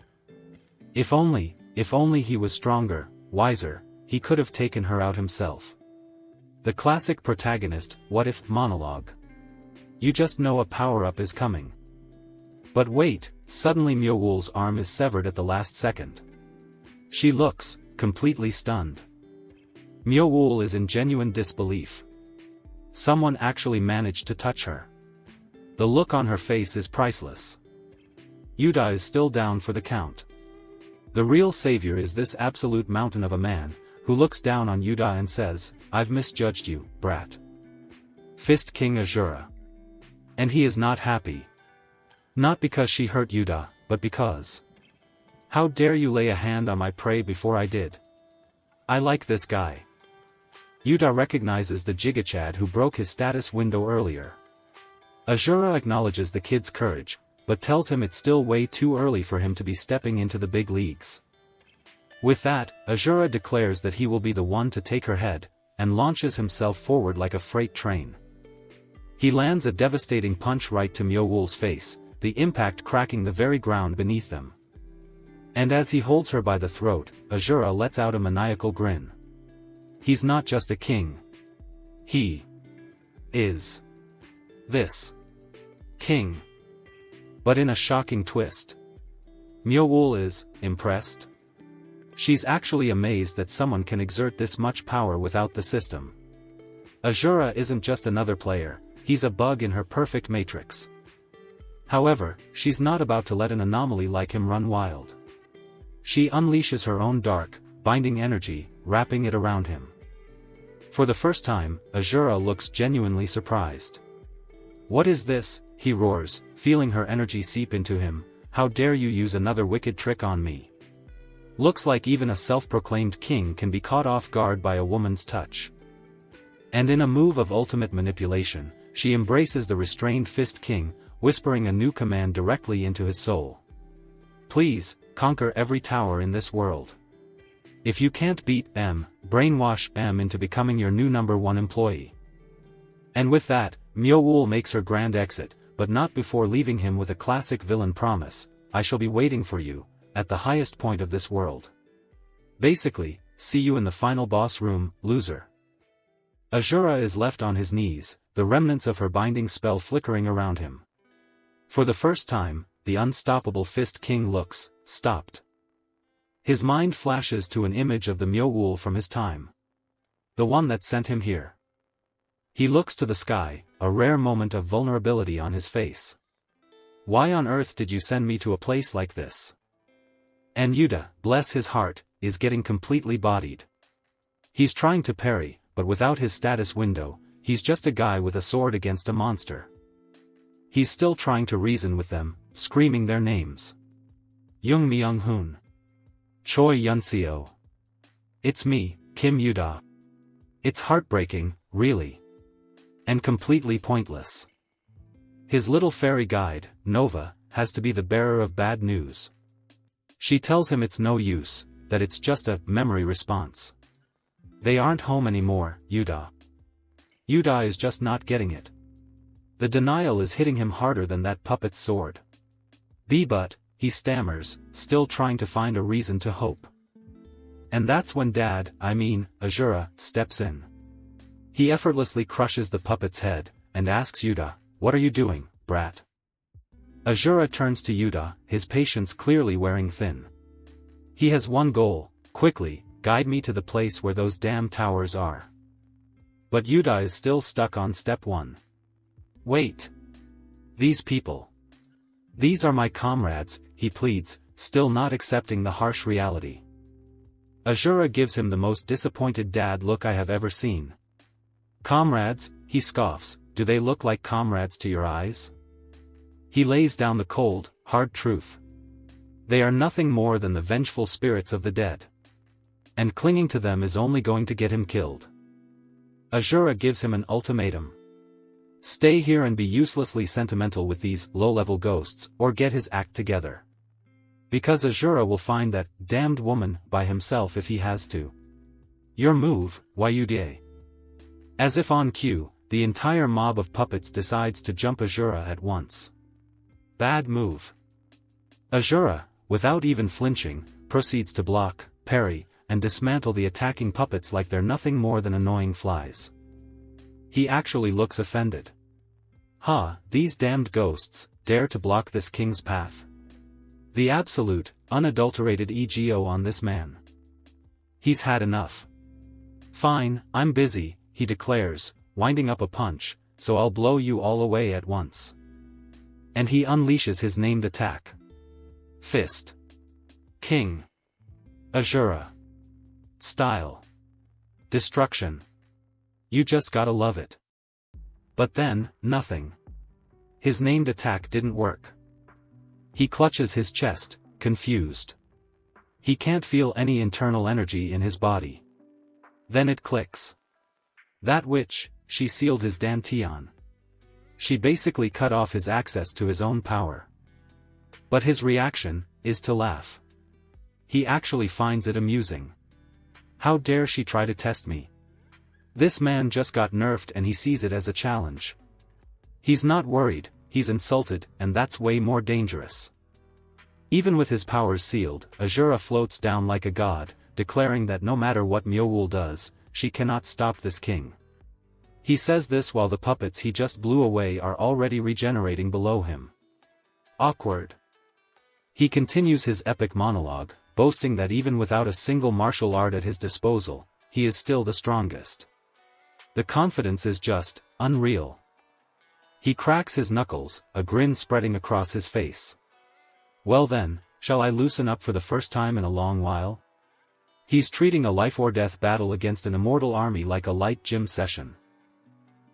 Speaker 2: If only he was stronger, wiser, he could have taken her out himself. The classic protagonist, what if monologue. You just know a power-up is coming. But wait, suddenly Myowool's arm is severed at the last second. She looks completely stunned. Myowool is in genuine disbelief. Someone actually managed to touch her. The look on her face is priceless. Yuda is still down for the count. The real savior is this absolute mountain of a man, who looks down on Yuda and says, I've misjudged you, brat. Fist King Azura. And he is not happy. Not because she hurt Yuda, but because. How dare you lay a hand on my prey before I did? I like this guy. Yuda recognizes the Gigachad who broke his status window earlier. Azura acknowledges the kid's courage, but tells him it's still way too early for him to be stepping into the big leagues. With that, Azura declares that he will be the one to take her head, and launches himself forward like a freight train. He lands a devastating punch right to Myowool's face, the impact cracking the very ground beneath them. And as he holds her by the throat, Azura lets out a maniacal grin. He's not just a king. He is this king. But in a shocking twist, Myowool is impressed. She's actually amazed that someone can exert this much power without the system. Azura isn't just another player, he's a bug in her perfect matrix. However, she's not about to let an anomaly like him run wild. She unleashes her own dark, binding energy, wrapping it around him. For the first time, Azura looks genuinely surprised. "What is this?" he roars, feeling her energy seep into him. "How dare you use another wicked trick on me?" Looks like even a self-proclaimed king can be caught off guard by a woman's touch. And in a move of ultimate manipulation, she embraces the restrained Fist King, whispering a new command directly into his soul. "Please, conquer every tower in this world. If you can't beat M, brainwash M into becoming your new #1 employee." And with that, Myowool makes her grand exit, but not before leaving him with a classic villain promise: "I shall be waiting for you, at the highest point of this world. Basically, see you in the final boss room, loser." Azura is left on his knees, the remnants of her binding spell flickering around him. For the first time, the unstoppable Fist King looks stopped. His mind flashes to an image of the Myowool from his time. The one that sent him here. He looks to the sky, a rare moment of vulnerability on his face. "Why on earth did you send me to a place like this?" And Yuta, bless his heart, is getting completely bodied. He's trying to parry, but without his status window, he's just a guy with a sword against a monster. He's still trying to reason with them, screaming their names. "Young Myung-hoon. Choi Yunseo. It's me, Kim Yuda." It's heartbreaking, really. And completely pointless. His little fairy guide, Nova, has to be the bearer of bad news. She tells him it's no use, that it's just a memory response. They aren't home anymore, Yuda. Yuda is just not getting it. The denial is hitting him harder than that puppet's sword. But, he stammers, still trying to find a reason to hope. And that's when Azura, steps in. He effortlessly crushes the puppet's head, and asks Yuta, "What are you doing, brat?" Azura turns to Yuta, his patience clearly wearing thin. He has one goal: quickly, guide me to the place where those damn towers are. But Yuta is still stuck on step 1. "Wait. These people. These are my comrades," he pleads, still not accepting the harsh reality. Azura gives him the most disappointed dad look I have ever seen. "Comrades," he scoffs, "do they look like comrades to your eyes?" He lays down the cold, hard truth. They are nothing more than the vengeful spirits of the dead. And clinging to them is only going to get him killed. Azura gives him an ultimatum. Stay here and be uselessly sentimental with these low-level ghosts, or get his act together. Because Azura will find that damned woman by himself if he has to. Your move, Yuda. As if on cue, the entire mob of puppets decides to jump Azura at once. Bad move. Azura, without even flinching, proceeds to block, parry, and dismantle the attacking puppets like they're nothing more than annoying flies. He actually looks offended. These damned ghosts, dare to block this king's path. The absolute, unadulterated ego on this man. He's had enough. "Fine, I'm busy," he declares, winding up a punch, "so I'll blow you all away at once." And he unleashes his named attack. Fist. King. Azura. Style. Destruction. You just gotta love it. But then, nothing. His named attack didn't work. He clutches his chest, confused. He can't feel any internal energy in his body. Then it clicks. That witch, she sealed his dantian. She basically cut off his access to his own power. But his reaction is to laugh. He actually finds it amusing. How dare she try to test me? This man just got nerfed and he sees it as a challenge. He's not worried, he's insulted, and that's way more dangerous. Even with his powers sealed, Azura floats down like a god, declaring that no matter what Myowool does, she cannot stop this king. He says this while the puppets he just blew away are already regenerating below him. Awkward. He continues his epic monologue, boasting that even without a single martial art at his disposal, he is still the strongest. The confidence is just unreal. He cracks his knuckles, a grin spreading across his face. Well then, shall I loosen up for the first time in a long while? He's treating a life-or-death battle against an immortal army like a light gym session.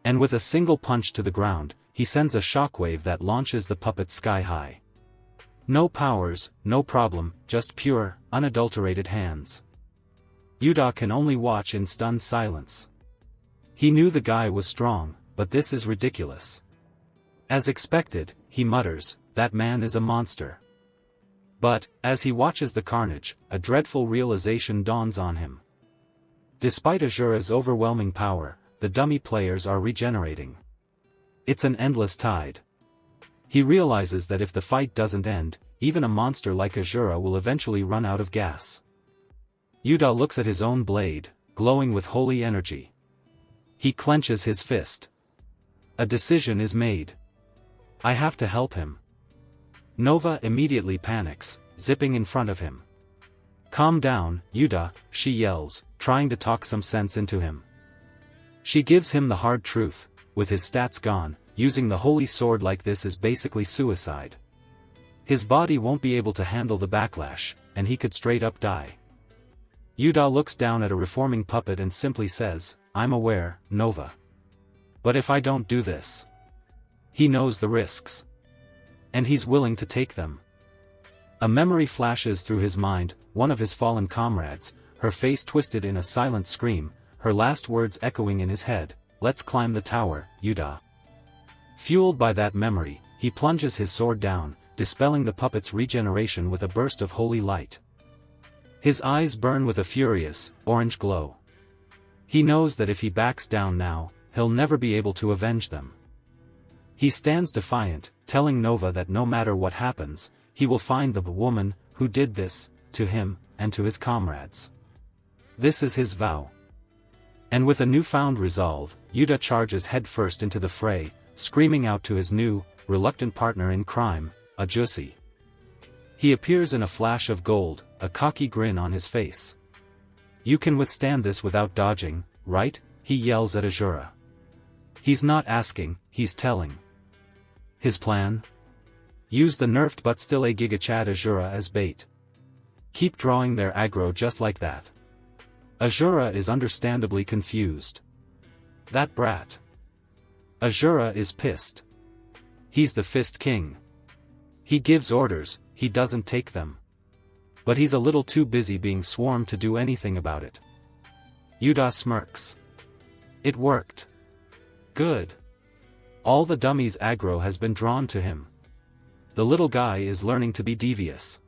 Speaker 2: And with a single punch to the ground, he sends a shockwave that launches the puppet sky high. No powers, no problem, just pure, unadulterated hands. Yuda can only watch in stunned silence. He knew the guy was strong, but this is ridiculous. As expected, he mutters, that man is a monster. But, as he watches the carnage, a dreadful realization dawns on him. Despite Azura's overwhelming power, the dummy players are regenerating. It's an endless tide. He realizes that if the fight doesn't end, even a monster like Azura will eventually run out of gas. Yuda looks at his own blade, glowing with holy energy. He clenches his fist. A decision is made. I have to help him. Nova immediately panics, zipping in front of him. Calm down, Yuda, she yells, trying to talk some sense into him. She gives him the hard truth, with his stats gone, using the holy sword like this is basically suicide. His body won't be able to handle the backlash, and he could straight up die. Yuda looks down at a reforming puppet and simply says, I'm aware, Nova. But if I don't do this... He knows the risks. And he's willing to take them. A memory flashes through his mind, one of his fallen comrades, her face twisted in a silent scream, her last words echoing in his head, let's climb the tower, Yuda. Fueled by that memory, he plunges his sword down, dispelling the puppet's regeneration with a burst of holy light. His eyes burn with a furious, orange glow. He knows that if he backs down now, he'll never be able to avenge them. He stands defiant, telling Nova that no matter what happens, he will find the woman who did this, to him, and to his comrades. This is his vow. And with a newfound resolve, Yuda charges headfirst into the fray, screaming out to his new, reluctant partner in crime, Ajusi. He appears in a flash of gold, a cocky grin on his face. You can withstand this without dodging, right? He yells at Azura. He's not asking, he's telling. His plan? Use the nerfed but still a Gigachad Azura as bait. Keep drawing their aggro just like that. Azura is understandably confused. That brat. Azura is pissed. He's the Fist King. He gives orders, he doesn't take them. But he's a little too busy being swarmed to do anything about it. Yuda smirks. It worked. Good. All the dummies' aggro has been drawn to him. The little guy is learning to be devious.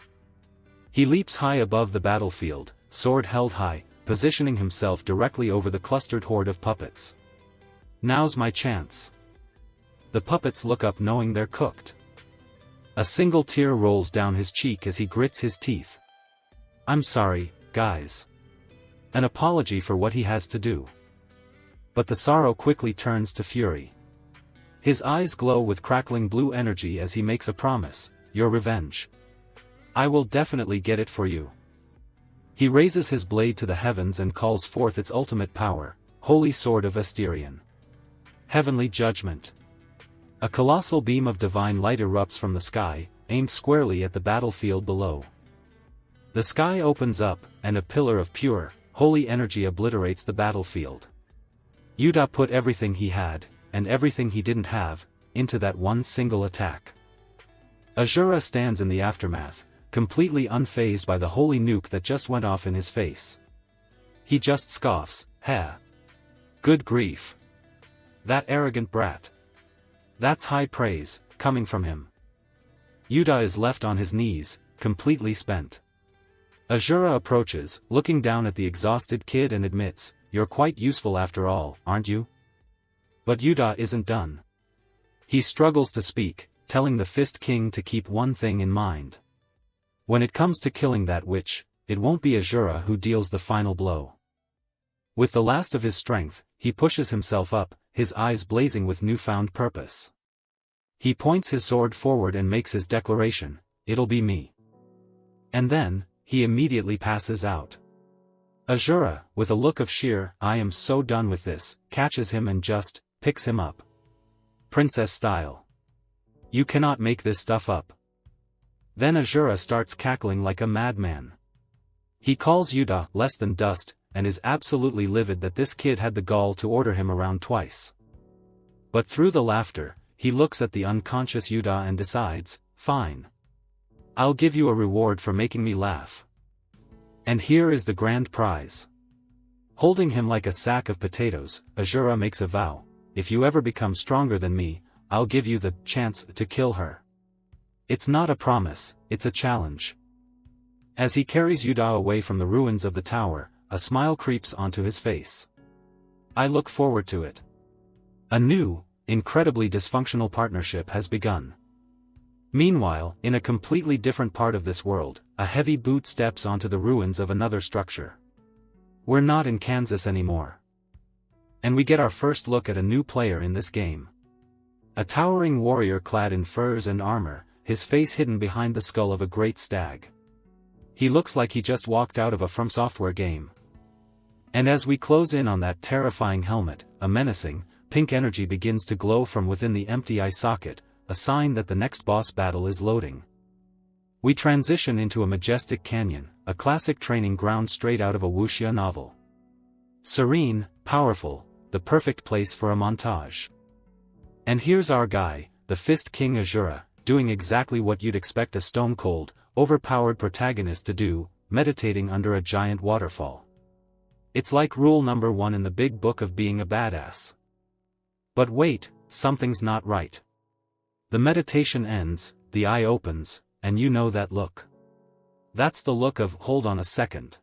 Speaker 2: He leaps high above the battlefield, sword held high, positioning himself directly over the clustered horde of puppets. Now's my chance. The puppets look up knowing they're cooked. A single tear rolls down his cheek as he grits his teeth. I'm sorry, guys. An apology for what he has to do. But the sorrow quickly turns to fury. His eyes glow with crackling blue energy as he makes a promise, your revenge. I will definitely get it for you. He raises his blade to the heavens and calls forth its ultimate power, Holy Sword of Asterion. Heavenly Judgment. A colossal beam of divine light erupts from the sky, aimed squarely at the battlefield below. The sky opens up, and a pillar of pure, holy energy obliterates the battlefield. Yuda put everything he had, and everything he didn't have, into that one single attack. Azura stands in the aftermath, completely unfazed by the holy nuke that just went off in his face. He just scoffs, "Heh. Good grief. That arrogant brat. That's high praise, coming from him." Yuda is left on his knees, completely spent. Azura approaches, looking down at the exhausted kid and admits, "You're quite useful after all, aren't you?" But Yuda isn't done. He struggles to speak, telling the Fist King to keep one thing in mind. When it comes to killing that witch, it won't be Azura who deals the final blow. With the last of his strength, he pushes himself up, his eyes blazing with newfound purpose. He points his sword forward and makes his declaration, "It'll be me." And then, he immediately passes out. Azura, with a look of sheer, "I am so done with this," catches him and just picks him up. Princess style. You cannot make this stuff up. Then Azura starts cackling like a madman. He calls Yuta less than dust, and is absolutely livid that this kid had the gall to order him around twice. But through the laughter, he looks at the unconscious Yuta and decides, fine. I'll give you a reward for making me laugh. And here is the grand prize. Holding him like a sack of potatoes, Azura makes a vow: if you ever become stronger than me, I'll give you the chance to kill her. It's not a promise, it's a challenge. As he carries Yuta away from the ruins of the tower, a smile creeps onto his face. I look forward to it. A new, incredibly dysfunctional partnership has begun. Meanwhile, in a completely different part of this world, a heavy boot steps onto the ruins of another structure. We're not in Kansas anymore. And we get our first look at a new player in this game. A towering warrior clad in furs and armor, his face hidden behind the skull of a great stag. He looks like he just walked out of a From Software game. And as we close in on that terrifying helmet, a menacing, pink energy begins to glow from within the empty eye socket, a sign that the next boss battle is loading. We transition into a majestic canyon, a classic training ground straight out of a wuxia novel. Serene, powerful, the perfect place for a montage. And here's our guy, the Fist King Azura, doing exactly what you'd expect a stone-cold, overpowered protagonist to do, meditating under a giant waterfall. It's like rule number 1 in the big book of being a badass. But wait, something's not right. The meditation ends, the eye opens, and you know that look. That's the look of, hold on a second.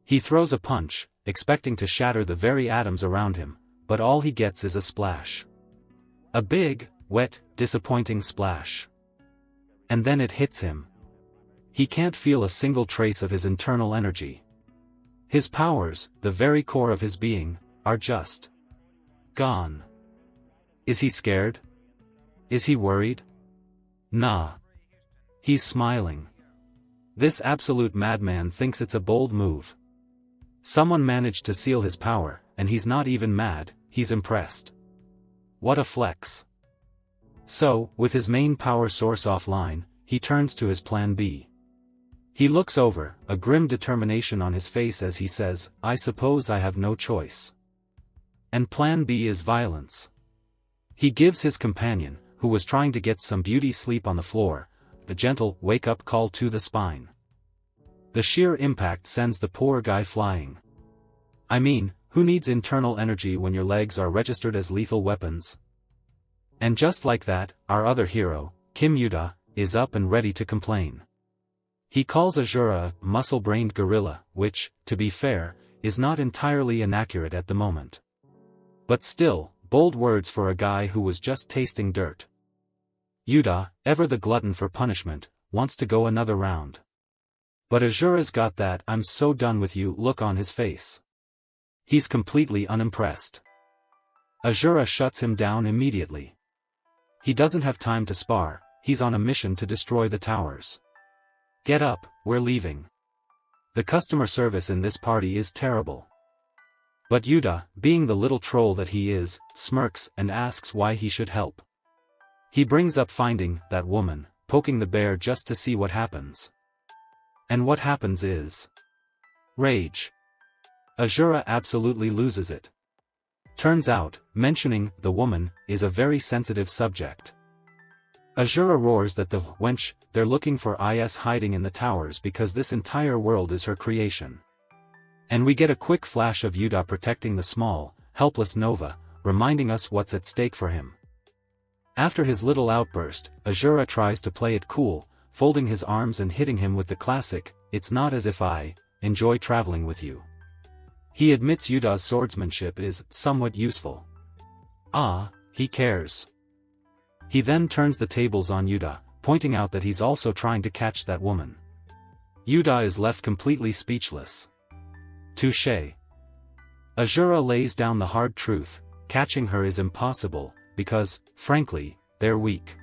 Speaker 2: He throws a punch, expecting to shatter the very atoms around him, but all he gets is a splash. A big, wet, disappointing splash. And then it hits him. He can't feel a single trace of his internal energy. His powers, the very core of his being, are just gone. Is he scared? Is he worried? Nah. He's smiling. This absolute madman thinks it's a bold move. Someone managed to seal his power, and he's not even mad, he's impressed. What a flex. So, with his main power source offline, he turns to his plan B. He looks over, a grim determination on his face as he says, I suppose I have no choice. And plan B is violence. He gives his companion, who was trying to get some beauty sleep on the floor, a gentle wake-up call to the spine. The sheer impact sends the poor guy flying. I mean, who needs internal energy when your legs are registered as lethal weapons? And just like that, our other hero, Kim Yuta, is up and ready to complain. He calls Azura a muscle-brained gorilla, which, to be fair, is not entirely inaccurate at the moment. But still, bold words for a guy who was just tasting dirt. Yuta, ever the glutton for punishment, wants to go another round. But Azura's got that I'm so done with you look on his face. He's completely unimpressed. Azura shuts him down immediately. He doesn't have time to spar, he's on a mission to destroy the towers. Get up, we're leaving. The customer service in this party is terrible. But Yuta, being the little troll that he is, smirks and asks why he should help. He brings up finding that woman, poking the bear just to see what happens. And what happens is rage. Azura absolutely loses it. Turns out, mentioning the woman is a very sensitive subject. Azura roars that the wench they're looking for is hiding in the towers because this entire world is her creation. And we get a quick flash of Yuta protecting the small, helpless Nova, reminding us what's at stake for him. After his little outburst, Azura tries to play it cool, folding his arms and hitting him with the classic, it's not as if I enjoy traveling with you. He admits Yuta's swordsmanship is somewhat useful. Ah, he cares. He then turns the tables on Yuta, pointing out that he's also trying to catch that woman. Yuta is left completely speechless. Touché. Azura lays down the hard truth, catching her is impossible, because, frankly, they're weak.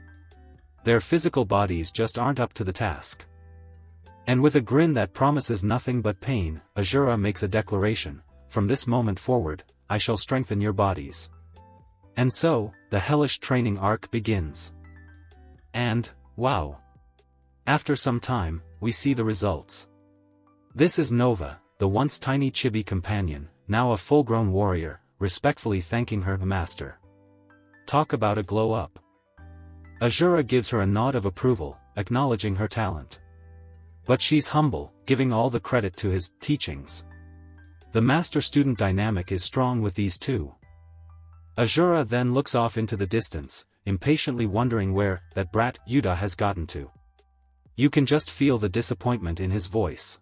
Speaker 2: Their physical bodies just aren't up to the task. And with a grin that promises nothing but pain, Azura makes a declaration, from this moment forward, I shall strengthen your bodies. And so, the hellish training arc begins. And, wow! After some time, we see the results. This is Nova, the once tiny chibi companion, now a full-grown warrior, respectfully thanking her master. Talk about a glow-up. Azura gives her a nod of approval, acknowledging her talent. But she's humble, giving all the credit to his teachings. The master-student dynamic is strong with these two. Azura then looks off into the distance, impatiently wondering where that brat Yuta has gotten to. You can just feel the disappointment in his voice.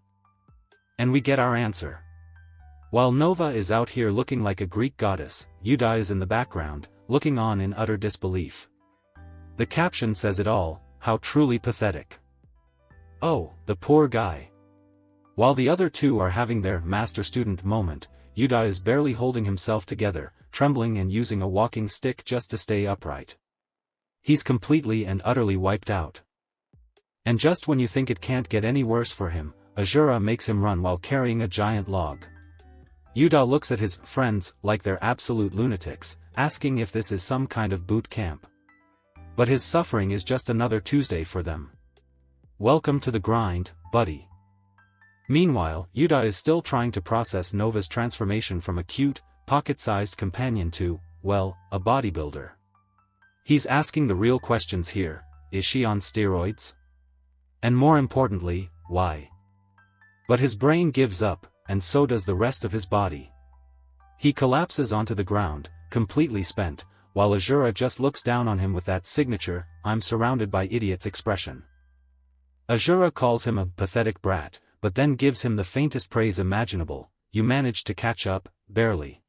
Speaker 2: And we get our answer. While Nova is out here looking like a Greek goddess, Yuta is in the background, looking on in utter disbelief. The caption says it all, how truly pathetic. Oh, the poor guy. While the other two are having their master-student moment, Yuta is barely holding himself together, trembling and using a walking stick just to stay upright. He's completely and utterly wiped out. And just when you think it can't get any worse for him, Azura makes him run while carrying a giant log. Yuta looks at his friends like they're absolute lunatics, asking if this is some kind of boot camp. But his suffering is just another Tuesday for them. Welcome to the grind, buddy. Meanwhile, Yuta is still trying to process Nova's transformation from a cute, pocket-sized companion to, well, a bodybuilder. He's asking the real questions here: is she on steroids? And more importantly, why? But his brain gives up, and so does the rest of his body. He collapses onto the ground, completely spent, while Azura just looks down on him with that signature, "I'm surrounded by idiots" expression. Azura calls him a pathetic brat, but then gives him the faintest praise imaginable: "You managed to catch up, barely."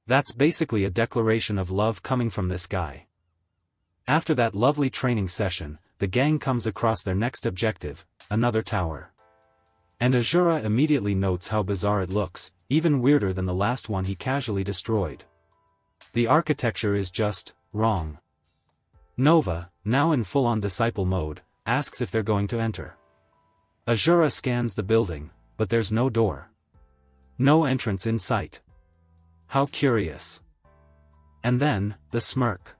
Speaker 2: That's basically a declaration of love coming from this guy. After that lovely training session, the gang comes across their next objective, another tower. And Azura immediately notes how bizarre it looks, even weirder than the last one he casually destroyed. The architecture is just wrong. Nova, now in full-on disciple mode, asks if they're going to enter. Azura scans the building, but there's no door. No entrance in sight. How curious. And then, the smirk.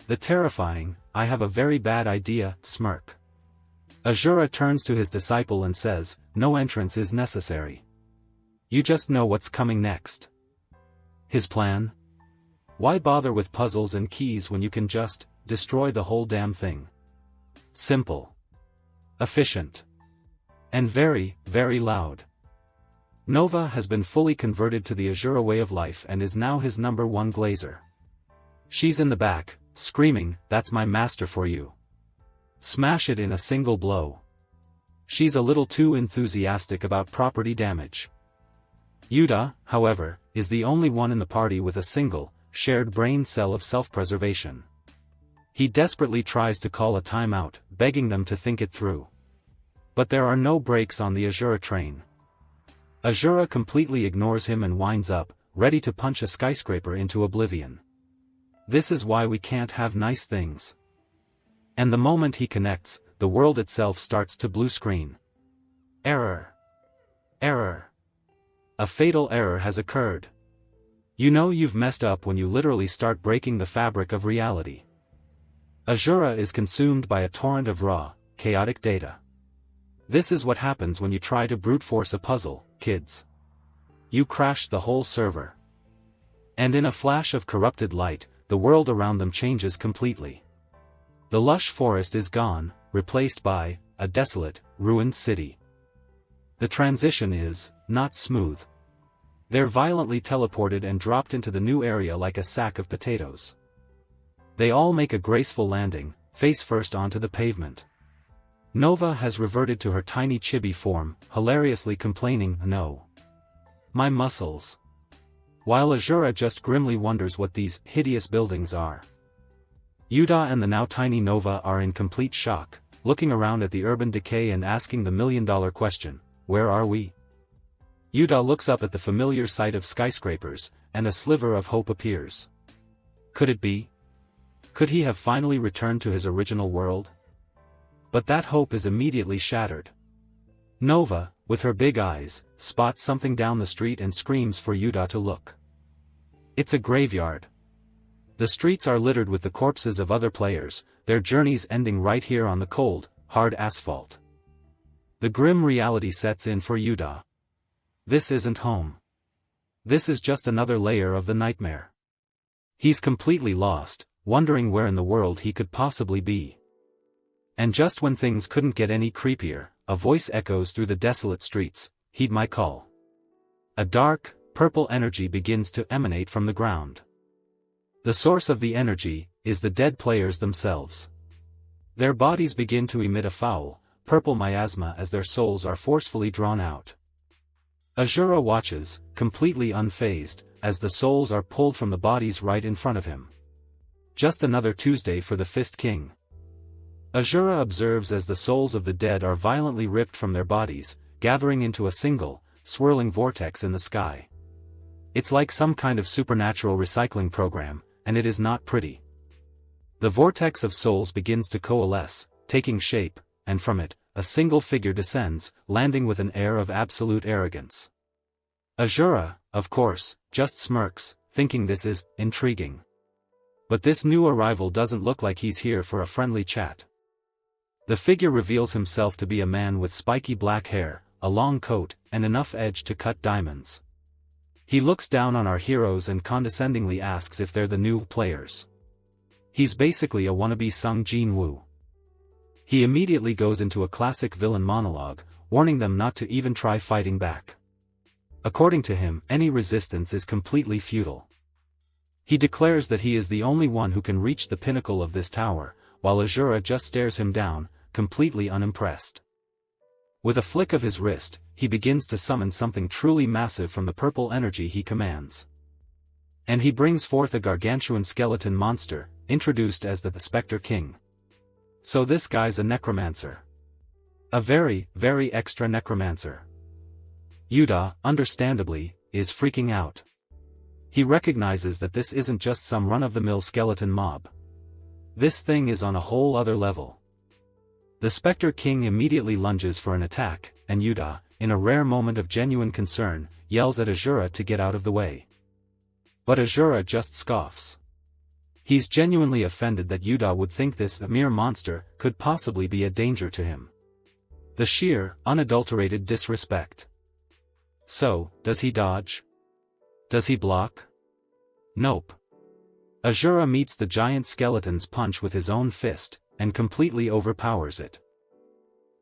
Speaker 2: The terrifying, "I have a very bad idea" smirk. Azura turns to his disciple and says, "No entrance is necessary. You just know what's coming next." His plan? Why bother with puzzles and keys when you can just destroy the whole damn thing? Simple. Efficient. And very, very loud. Nova has been fully converted to the Azura way of life and is now his #1 glazer. She's in the back, screaming, "That's my master for you. Smash it in a single blow." She's a little too enthusiastic about property damage. Yuta, however, is the only one in the party with a single, shared brain cell of self-preservation. He desperately tries to call a timeout, begging them to think it through. But there are no brakes on the Azura train. Azura completely ignores him and winds up, ready to punch a skyscraper into oblivion. This is why we can't have nice things. And the moment he connects, the world itself starts to blue screen. Error. Error. A fatal error has occurred. You know you've messed up when you literally start breaking the fabric of reality. Azura is consumed by a torrent of raw, chaotic data. This is what happens when you try to brute force a puzzle, kids. You crash the whole server. And in a flash of corrupted light, the world around them changes completely. The lush forest is gone, replaced by a desolate, ruined city. The transition is not smooth. They're violently teleported and dropped into the new area like a sack of potatoes. They all make a graceful landing, face first onto the pavement. Nova has reverted to her tiny chibi form, hilariously complaining, "No. My muscles." While Azura just grimly wonders what these hideous buildings are. Yuta and the now tiny Nova are in complete shock, looking around at the urban decay and asking the million-dollar question, "Where are we?" Yuta looks up at the familiar sight of skyscrapers, and a sliver of hope appears. Could it be? Could he have finally returned to his original world? But that hope is immediately shattered. Nova, with her big eyes, spots something down the street and screams for Yuta to look. It's a graveyard. The streets are littered with the corpses of other players, their journeys ending right here on the cold, hard asphalt. The grim reality sets in for Yuda. This isn't home. This is just another layer of the nightmare. He's completely lost, wondering where in the world he could possibly be. And just when things couldn't get any creepier, a voice echoes through the desolate streets, "Heed my call." A dark, purple energy begins to emanate from the ground. The source of the energy is the dead players themselves. Their bodies begin to emit a foul, purple miasma as their souls are forcefully drawn out. Azura watches, completely unfazed, as the souls are pulled from the bodies right in front of him. Just another Tuesday for the Fist King. Azura observes as the souls of the dead are violently ripped from their bodies, gathering into a single, swirling vortex in the sky. It's like some kind of supernatural recycling program, and it is not pretty. The vortex of souls begins to coalesce, taking shape, and from it, a single figure descends, landing with an air of absolute arrogance. Azura, of course, just smirks, thinking this is intriguing. But this new arrival doesn't look like he's here for a friendly chat. The figure reveals himself to be a man with spiky black hair, a long coat, and enough edge to cut diamonds. He looks down on our heroes and condescendingly asks if they're the new players. He's basically a wannabe Sung Jin-woo. He immediately goes into a classic villain monologue, warning them not to even try fighting back. According to him, any resistance is completely futile. He declares that he is the only one who can reach the pinnacle of this tower, while Azura just stares him down, completely unimpressed. With a flick of his wrist, he begins to summon something truly massive from the purple energy he commands. And he brings forth a gargantuan skeleton monster, introduced as the Spectre King. So this guy's a necromancer. A very, very extra necromancer. Yuda, understandably, is freaking out. He recognizes that this isn't just some run-of-the-mill skeleton mob. This thing is on a whole other level. The Spectre King immediately lunges for an attack, and Yuda, in a rare moment of genuine concern, yells at Azura to get out of the way. But Azura just scoffs. He's genuinely offended that Yuda would think this mere monster could possibly be a danger to him. The sheer, unadulterated disrespect. So, does he dodge? Does he block? Nope. Azura meets the giant skeleton's punch with his own fist, and completely overpowers it.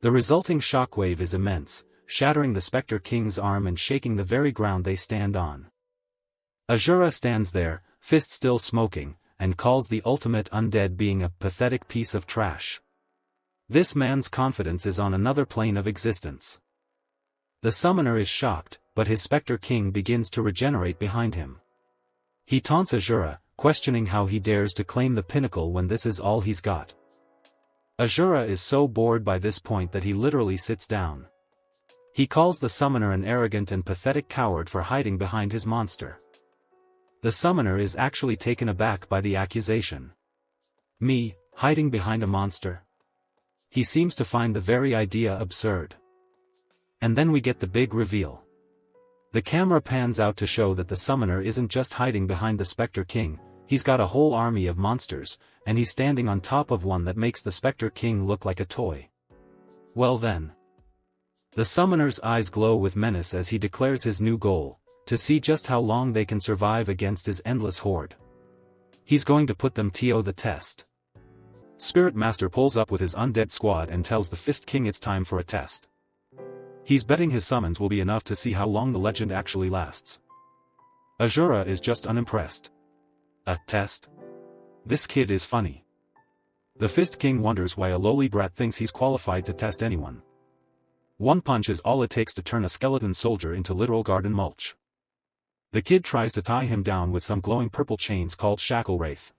Speaker 2: The resulting shockwave is immense, shattering the Spectre King's arm and shaking the very ground they stand on. Azura stands there, fist still smoking, and calls the ultimate undead being a pathetic piece of trash. This man's confidence is on another plane of existence. The summoner is shocked, but his Spectre King begins to regenerate behind him. He taunts Azura, questioning how he dares to claim the pinnacle when this is all he's got. Azura is so bored by this point that he literally sits down. He calls the summoner an arrogant and pathetic coward for hiding behind his monster. The summoner is actually taken aback by the accusation. Me, hiding behind a monster? He seems to find the very idea absurd. And then we get the big reveal. The camera pans out to show that the summoner isn't just hiding behind the Spectre King, he's got a whole army of monsters, and he's standing on top of one that makes the Spectre King look like a toy. Well then. The summoner's eyes glow with menace as he declares his new goal, to see just how long they can survive against his endless horde. He's going to put them to the test. Spirit Master pulls up with his undead squad and tells the Fist King it's time for a test. He's betting his summons will be enough to see how long the legend actually lasts. Azura is just unimpressed. A test? This kid is funny. The Fist King wonders why a lowly brat thinks he's qualified to test anyone. One punch is all it takes to turn a skeleton soldier into literal garden mulch. The kid tries to tie him down with some glowing purple chains called shackle wraith.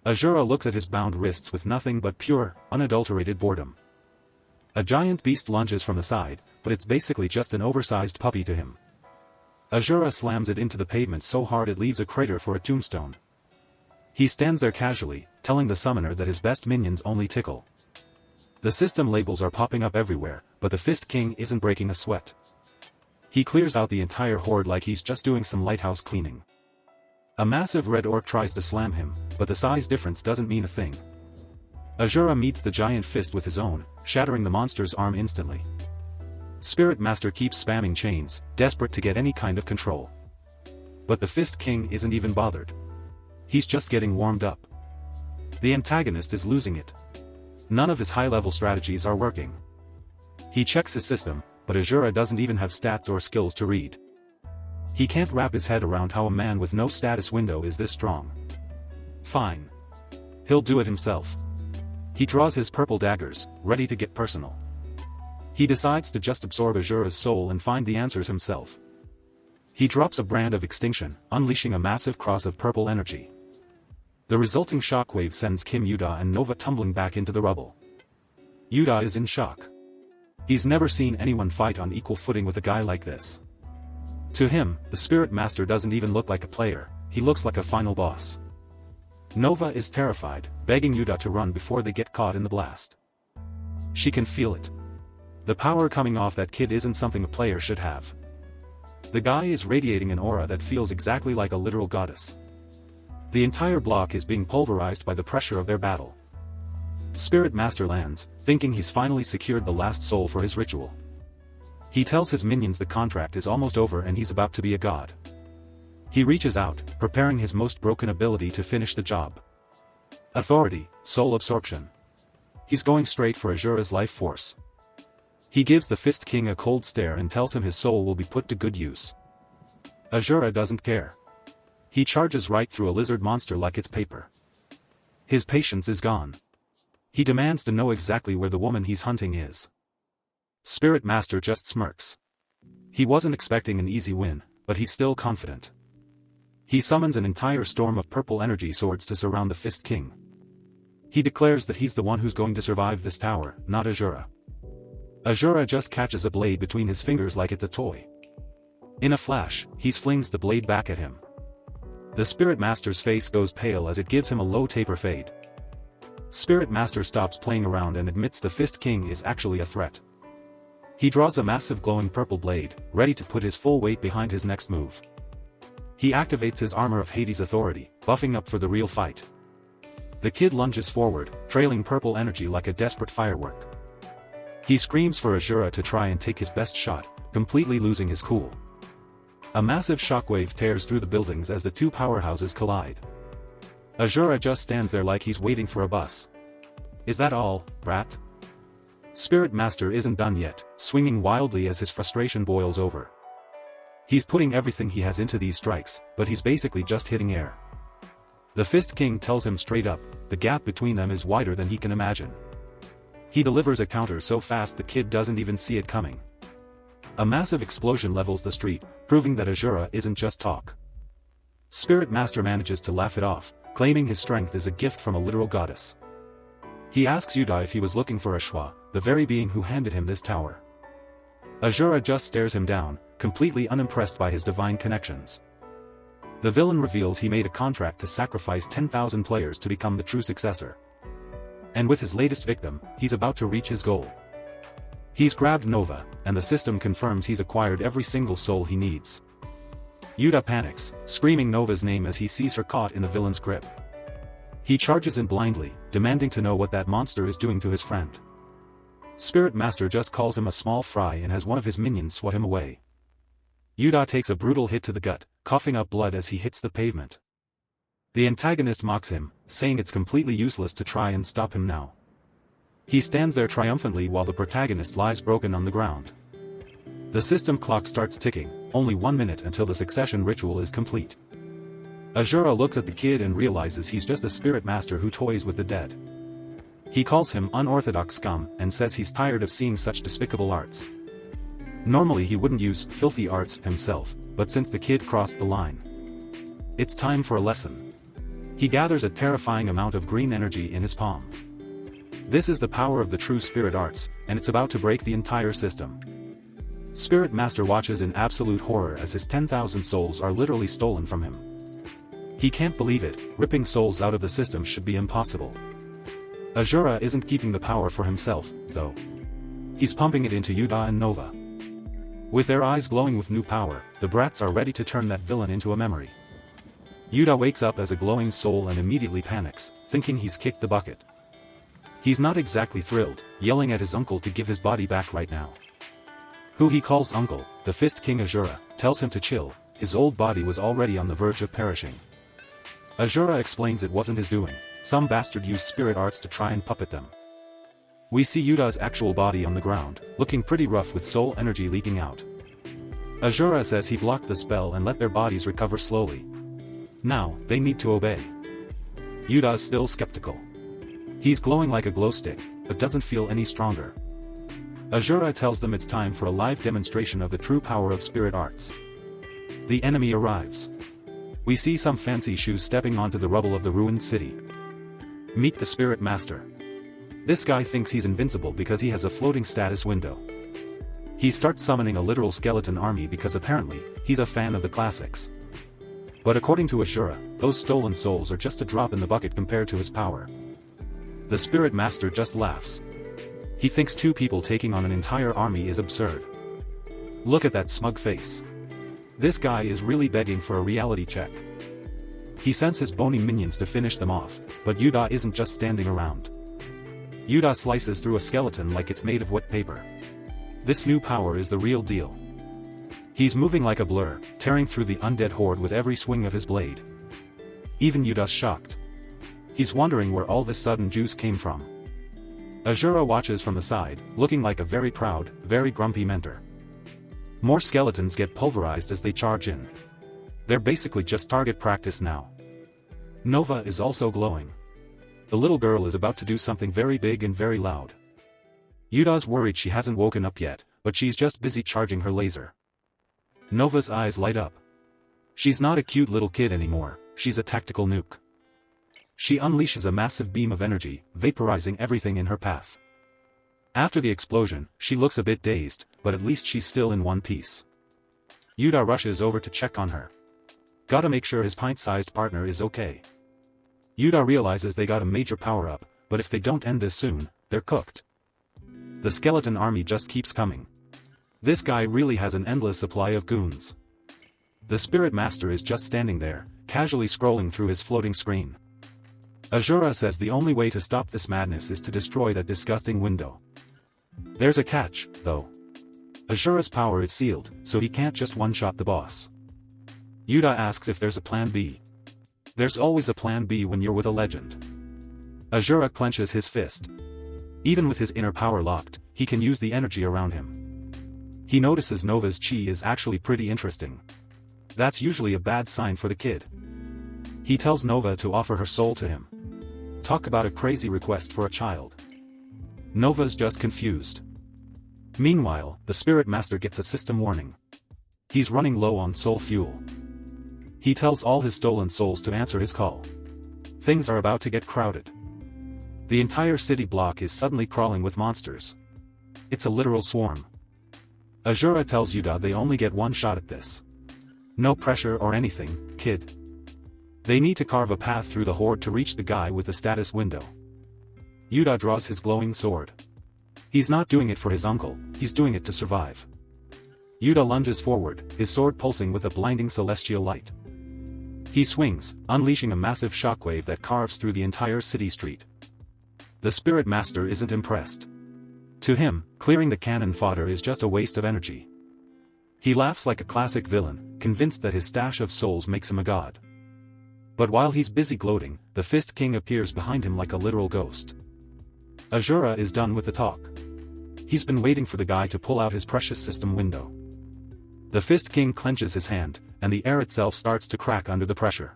Speaker 2: Azura looks at his bound wrists with nothing but pure, unadulterated boredom. A giant beast lunges from the side, but it's basically just an oversized puppy to him. Azura slams it into the pavement so hard it leaves a crater for a tombstone. He stands there casually, telling the summoner that his best minions only tickle. The system labels are popping up everywhere, but the Fist King isn't breaking a sweat. He clears out the entire horde like he's just doing some lighthouse cleaning. A massive red orc tries to slam him, but the size difference doesn't mean a thing. Azura meets the giant fist with his own, shattering the monster's arm instantly. Spirit Master keeps spamming chains, desperate to get any kind of control. But the Fist King isn't even bothered. He's just getting warmed up. The antagonist is losing it. None of his high-level strategies are working. He checks his system, but Azura doesn't even have stats or skills to read. He can't wrap his head around how a man with no status window is this strong. Fine. He'll do it himself. He draws his purple daggers, ready to get personal. He decides to just absorb Azura's soul and find the answers himself. He drops a brand of extinction, unleashing a massive cross of purple energy. The resulting shockwave sends Kim Yuda and Nova tumbling back into the rubble. Yuda is in shock. He's never seen anyone fight on equal footing with a guy like this. To him, the Spirit Master doesn't even look like a player, he looks like a final boss. Nova is terrified, begging Yuda to run before they get caught in the blast. She can feel it. The power coming off that kid isn't something a player should have. The guy is radiating an aura that feels exactly like a literal goddess. The entire block is being pulverized by the pressure of their battle. Spirit Master lands, thinking he's finally secured the last soul for his ritual. He tells his minions the contract is almost over and he's about to be a god. He reaches out, preparing his most broken ability to finish the job. Authority, soul absorption. He's going straight for Azura's life force. He gives the Fist King a cold stare and tells him his soul will be put to good use. Azura doesn't care. He charges right through a lizard monster like it's paper. His patience is gone. He demands to know exactly where the woman he's hunting is. Spirit Master just smirks. He wasn't expecting an easy win, but he's still confident. He summons an entire storm of purple energy swords to surround the Fist King. He declares that he's the one who's going to survive this tower, not Azura. Azura just catches a blade between his fingers like it's a toy. In a flash, he flings the blade back at him. The Spirit Master's face goes pale as it gives him a low taper fade. Spirit Master stops playing around and admits the Fist King is actually a threat. He draws a massive glowing purple blade, ready to put his full weight behind his next move. He activates his armor of Hades' authority, buffing up for the real fight. The kid lunges forward, trailing purple energy like a desperate firework. He screams for Azura to try and take his best shot, completely losing his cool. A massive shockwave tears through the buildings as the two powerhouses collide. Azura just stands there like he's waiting for a bus. Is that all, brat? Spirit Master isn't done yet, swinging wildly as his frustration boils over. He's putting everything he has into these strikes, but he's basically just hitting air. The Fist King tells him straight up, the gap between them is wider than he can imagine. He delivers a counter so fast the kid doesn't even see it coming. A massive explosion levels the street, proving that Azura isn't just talk. Spirit Master manages to laugh it off, claiming his strength is a gift from a literal goddess. He asks Yuda if he was looking for Ashwa, the very being who handed him this tower. Azura just stares him down, completely unimpressed by his divine connections. The villain reveals he made a contract to sacrifice 10,000 players to become the true successor. And with his latest victim, he's about to reach his goal. He's grabbed Nova, and the system confirms he's acquired every single soul he needs. Yuda panics, screaming Nova's name as he sees her caught in the villain's grip. He charges in blindly, demanding to know what that monster is doing to his friend. Spirit Master just calls him a small fry and has one of his minions swat him away. Yuda takes a brutal hit to the gut, coughing up blood as he hits the pavement. The antagonist mocks him, saying it's completely useless to try and stop him now. He stands there triumphantly while the protagonist lies broken on the ground. The system clock starts ticking, only 1 minute until the succession ritual is complete. Azura looks at the kid and realizes he's just a Spirit Master who toys with the dead. He calls him unorthodox scum and says he's tired of seeing such despicable arts. Normally he wouldn't use filthy arts himself, but since the kid crossed the line, it's time for a lesson. He gathers a terrifying amount of green energy in his palm. This is the power of the true spirit arts, and it's about to break the entire system. Spirit Master watches in absolute horror as his 10,000 souls are literally stolen from him. He can't believe it, ripping souls out of the system should be impossible. Azura isn't keeping the power for himself, though. He's pumping it into Yuda and Nova. With their eyes glowing with new power, the brats are ready to turn that villain into a memory. Yuda wakes up as a glowing soul and immediately panics, thinking he's kicked the bucket. He's not exactly thrilled, yelling at his uncle to give his body back right now. Who he calls uncle, the Fist King Azura, tells him to chill, his old body was already on the verge of perishing. Azura explains it wasn't his doing, some bastard used spirit arts to try and puppet them. We see Yuda's actual body on the ground, looking pretty rough with soul energy leaking out. Azura says he blocked the spell and let their bodies recover slowly. Now, they need to obey. Yuda's still skeptical. He's glowing like a glow stick, but doesn't feel any stronger. Azura tells them it's time for a live demonstration of the true power of spirit arts. The enemy arrives. We see some fancy shoes stepping onto the rubble of the ruined city. Meet the Spirit Master. This guy thinks he's invincible because he has a floating status window. He starts summoning a literal skeleton army because apparently, he's a fan of the classics. But according to Azura, those stolen souls are just a drop in the bucket compared to his power. The Spirit Master just laughs. He thinks two people taking on an entire army is absurd. Look at that smug face. This guy is really begging for a reality check. He sends his bony minions to finish them off, but Yuda isn't just standing around. Yuda slices through a skeleton like it's made of wet paper. This new power is the real deal. He's moving like a blur, tearing through the undead horde with every swing of his blade. Even Yuda's shocked. He's wondering where all this sudden juice came from. Azura watches from the side, looking like a very proud, very grumpy mentor. More skeletons get pulverized as they charge in. They're basically just target practice now. Nova is also glowing. The little girl is about to do something very big and very loud. Yuda's worried she hasn't woken up yet, but she's just busy charging her laser. Nova's eyes light up. She's not a cute little kid anymore, she's a tactical nuke. She unleashes a massive beam of energy, vaporizing everything in her path. After the explosion, she looks a bit dazed, but at least she's still in one piece. Yuda rushes over to check on her. Gotta make sure his pint-sized partner is okay. Yuda realizes they got a major power-up, but if they don't end this soon, they're cooked. The skeleton army just keeps coming. This guy really has an endless supply of goons. The Spirit Master is just standing there, casually scrolling through his floating screen. Azura says the only way to stop this madness is to destroy that disgusting window. There's a catch, though. Azura's power is sealed, so he can't just one-shot the boss. Yuda asks if there's a plan B. There's always a plan B when you're with a legend. Azura clenches his fist. Even with his inner power locked, he can use the energy around him. He notices Nova's chi is actually pretty interesting. That's usually a bad sign for the kid. He tells Nova to offer her soul to him. Talk about a crazy request for a child. Nova's just confused. Meanwhile, the Spirit Master gets a system warning. He's running low on soul fuel. He tells all his stolen souls to answer his call. Things are about to get crowded. The entire city block is suddenly crawling with monsters. It's a literal swarm. Azura tells Yuda they only get one shot at this. No pressure or anything, kid. They need to carve a path through the horde to reach the guy with the status window. Yuda draws his glowing sword. He's not doing it for his uncle, he's doing it to survive. Yuda lunges forward, his sword pulsing with a blinding celestial light. He swings, unleashing a massive shockwave that carves through the entire city street. The Spirit Master isn't impressed. To him, clearing the cannon fodder is just a waste of energy. He laughs like a classic villain, convinced that his stash of souls makes him a god. But while he's busy gloating, the Fist King appears behind him like a literal ghost. Azura is done with the talk. He's been waiting for the guy to pull out his precious system window. The Fist King clenches his hand, and the air itself starts to crack under the pressure.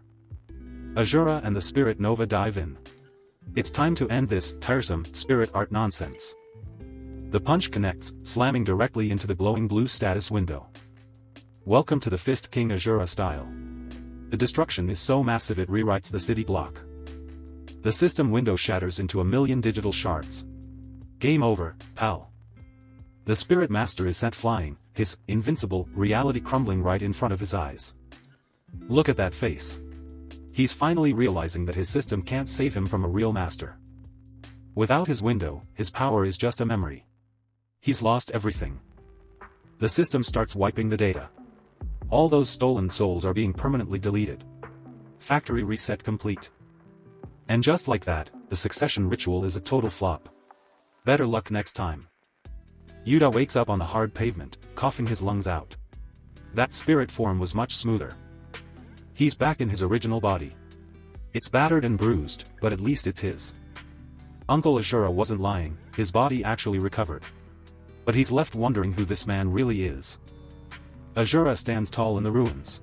Speaker 2: Azura and the Spirit Nova dive in. It's time to end this tiresome spirit art nonsense. The punch connects, slamming directly into the glowing blue status window. Welcome to the Fist King Azura style. The destruction is so massive it rewrites the city block. The system window shatters into 1,000,000 digital shards. Game over, pal. The Spirit Master is sent flying, his invincible reality crumbling right in front of his eyes. Look at that face. He's finally realizing that his system can't save him from a real master. Without his window, his power is just a memory. He's lost everything. The system starts wiping the data. All those stolen souls are being permanently deleted. Factory reset complete. And just like that, the succession ritual is a total flop. Better luck next time. Yuta wakes up on the hard pavement, coughing his lungs out. That spirit form was much smoother. He's back in his original body. It's battered and bruised, but at least it's his. Uncle Ashura wasn't lying, his body actually recovered. But he's left wondering who this man really is. Ashura stands tall in the ruins.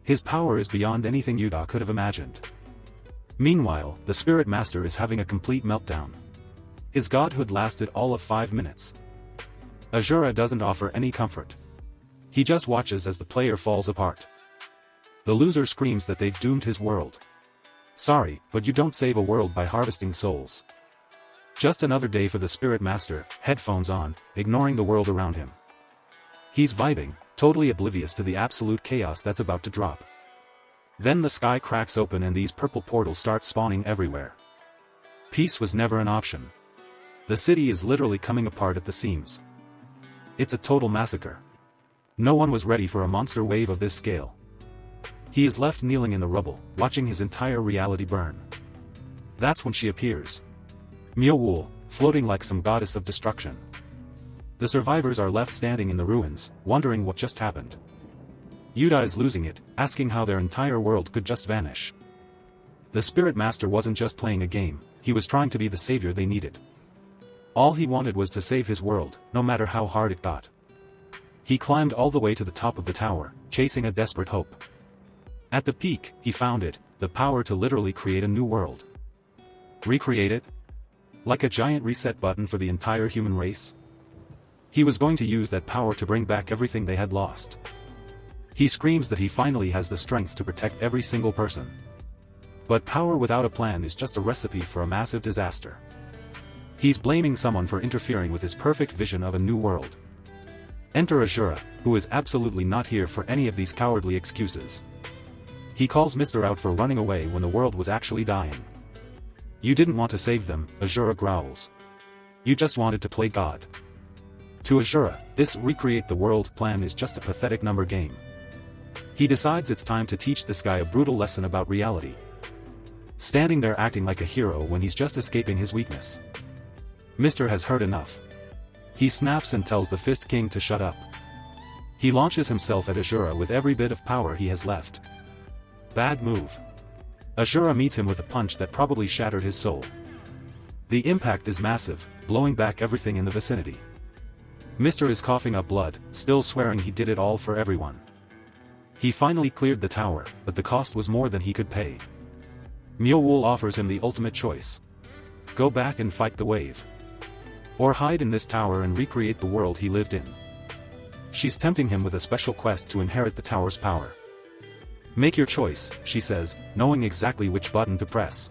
Speaker 2: His power is beyond anything Yuta could have imagined. Meanwhile, the Spirit Master is having a complete meltdown. His godhood lasted all of 5 minutes. Ashura doesn't offer any comfort. He just watches as the player falls apart. The loser screams that they've doomed his world. Sorry, but you don't save a world by harvesting souls. Just another day for the Spirit Master, headphones on, ignoring the world around him. He's vibing, totally oblivious to the absolute chaos that's about to drop. Then the sky cracks open and these purple portals start spawning everywhere. Peace was never an option. The city is literally coming apart at the seams. It's a total massacre. No one was ready for a monster wave of this scale. He is left kneeling in the rubble, watching his entire reality burn. That's when she appears. Myo-Wool, floating like some goddess of destruction. The survivors are left standing in the ruins, wondering what just happened. Yuta is losing it, asking how their entire world could just vanish. The Spirit Master wasn't just playing a game, he was trying to be the savior they needed. All he wanted was to save his world, no matter how hard it got. He climbed all the way to the top of the tower, chasing a desperate hope. At the peak, he found it, the power to literally create a new world. Recreate it? Like a giant reset button for the entire human race? He was going to use that power to bring back everything they had lost. He screams that he finally has the strength to protect every single person. But power without a plan is just a recipe for a massive disaster. He's blaming someone for interfering with his perfect vision of a new world. Enter Ashura, who is absolutely not here for any of these cowardly excuses. He calls Mr. out for running away when the world was actually dying. You didn't want to save them, Ashura growls. You just wanted to play God. To Ashura, this recreate the world plan is just a pathetic number game. He decides it's time to teach this guy a brutal lesson about reality. Standing there acting like a hero when he's just escaping his weakness. Mr. has heard enough. He snaps and tells the Fist King to shut up. He launches himself at Ashura with every bit of power he has left. Bad move. Ashura meets him with a punch that probably shattered his soul. The impact is massive, blowing back everything in the vicinity. Mr. is coughing up blood, still swearing he did it all for everyone. He finally cleared the tower, but the cost was more than he could pay. Myo-Wool offers him the ultimate choice. Go back and fight the wave. Or hide in this tower and recreate the world he lived in. She's tempting him with a special quest to inherit the tower's power. Make your choice, she says, knowing exactly which button to press.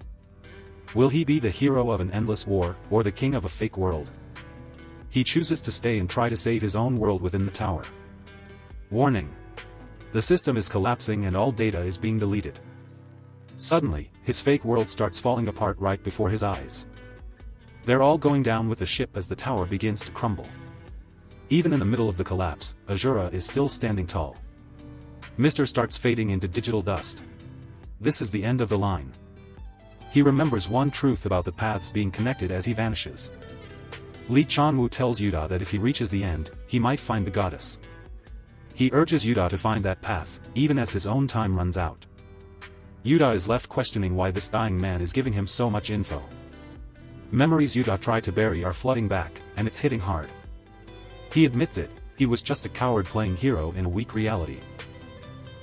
Speaker 2: Will he be the hero of an endless war, or the king of a fake world? He chooses to stay and try to save his own world within the tower. Warning. The system is collapsing and all data is being deleted. Suddenly, his fake world starts falling apart right before his eyes. They're all going down with the ship as the tower begins to crumble. Even in the middle of the collapse, Ashura is still standing tall. Mr. starts fading into digital dust. This is the end of the line. He remembers one truth about the paths being connected as he vanishes. Lee Chanwoo tells Yuta that if he reaches the end, he might find the goddess. He urges Yuta to find that path, even as his own time runs out. Yuta is left questioning why this dying man is giving him so much info. Memories Yuta tried to bury are flooding back, and it's hitting hard. He admits it, he was just a coward playing hero in a weak reality.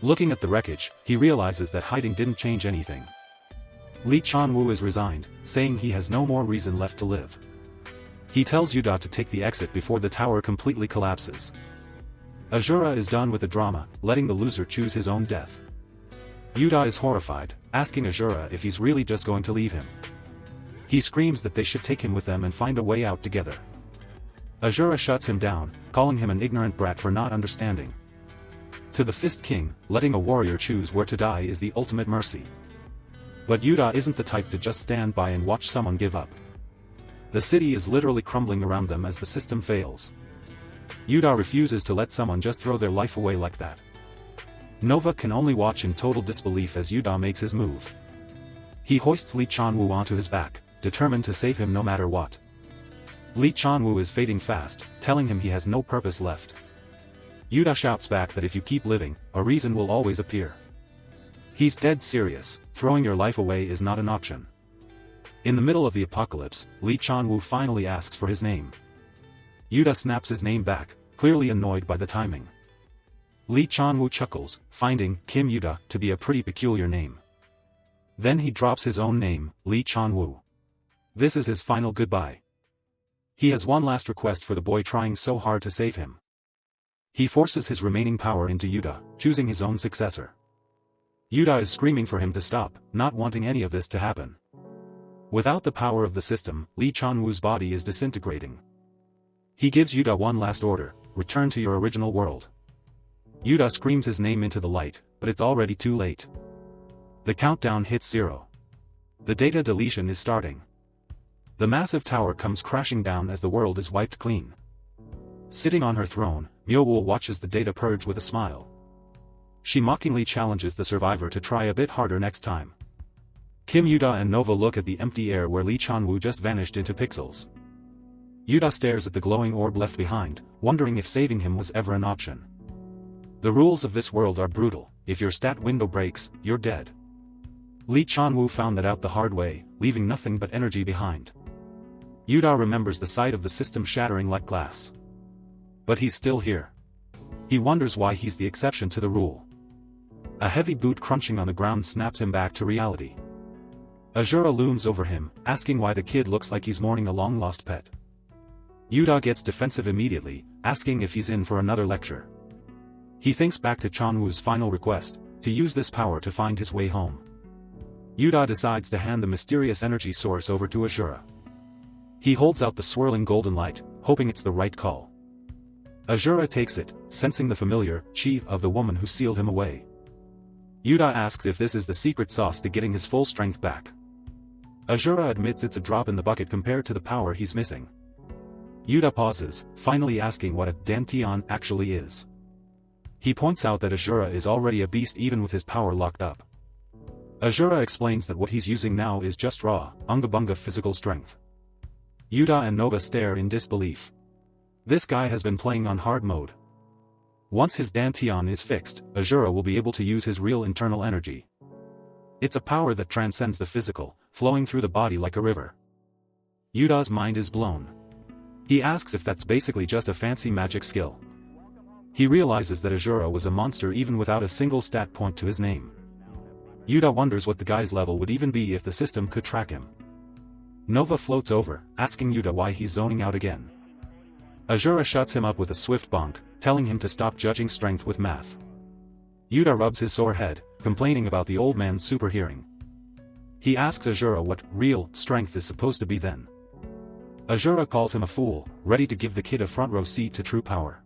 Speaker 2: Looking at the wreckage, he realizes that hiding didn't change anything. Lee Chanwoo is resigned, saying he has no more reason left to live. He tells Yuta to take the exit before the tower completely collapses. Ashura is done with the drama, letting the loser choose his own death. Yuta is horrified, asking Ashura if he's really just going to leave him. He screams that they should take him with them and find a way out together. Ashura shuts him down, calling him an ignorant brat for not understanding. To the Fist King, letting a warrior choose where to die is the ultimate mercy. But Yuta isn't the type to just stand by and watch someone give up. The city is literally crumbling around them as the system fails. Yuta refuses to let someone just throw their life away like that. Nova can only watch in total disbelief as Yuta makes his move. He hoists Lee Chanwoo onto his back, determined to save him no matter what. Lee Chanwoo is fading fast, telling him he has no purpose left. Yuta shouts back that if you keep living, a reason will always appear. He's dead serious, throwing your life away is not an option. In the middle of the apocalypse, Lee Chanwoo finally asks for his name. Yuta snaps his name back, clearly annoyed by the timing. Lee Chanwoo chuckles, finding Kim Yuta to be a pretty peculiar name. Then he drops his own name, Lee Chanwoo. This is his final goodbye. He has one last request for the boy trying so hard to save him. He forces his remaining power into Yuta, choosing his own successor. Yuta is screaming for him to stop, not wanting any of this to happen. Without the power of the system, Lee Chanwoo's body is disintegrating. He gives Yuta one last order: return to your original world. Yuta screams his name into the light, but it's already too late. The countdown hits 0. The data deletion is starting. The massive tower comes crashing down as the world is wiped clean. Sitting on her throne, Myeowol watches the data purge with a smile. She mockingly challenges the survivor to try a bit harder next time. Kim Yuta and Nova look at the empty air where Lee Chanwoo just vanished into pixels. Yuta stares at the glowing orb left behind, wondering if saving him was ever an option. The rules of this world are brutal: if your stat window breaks, you're dead. Lee Chanwoo found that out the hard way, leaving nothing but energy behind. Yuta remembers the sight of the system shattering like glass. But he's still here. He wonders why he's the exception to the rule. A heavy boot crunching on the ground snaps him back to reality. Azura looms over him, asking why the kid looks like he's mourning a long-lost pet. Yuta gets defensive immediately, asking if he's in for another lecture. He thinks back to Chanwoo's final request, to use this power to find his way home. Yuta decides to hand the mysterious energy source over to Azura. He holds out the swirling golden light, hoping it's the right call. Azura takes it, sensing the familiar chi of the woman who sealed him away. Yuta asks if this is the secret sauce to getting his full strength back. Azura admits it's a drop in the bucket compared to the power he's missing. Yuta pauses, finally asking what a dantian actually is. He points out that Azura is already a beast even with his power locked up. Azura explains that what he's using now is just raw, unga-bunga physical strength. Yuta and Nova stare in disbelief. This guy has been playing on hard mode. Once his dantian is fixed, Azura will be able to use his real internal energy. It's a power that transcends the physical, flowing through the body like a river. Yuta's mind is blown. He asks if that's basically just a fancy magic skill. He realizes that Azura was a monster even without a single stat point to his name. Yuta wonders what the guy's level would even be if the system could track him. Nova floats over, asking Yuta why he's zoning out again. Azura shuts him up with a swift bonk, telling him to stop judging strength with math. Yuta rubs his sore head, complaining about the old man's super hearing. He asks Azura what real strength is supposed to be then. Azura calls him a fool, ready to give the kid a front row seat to true power.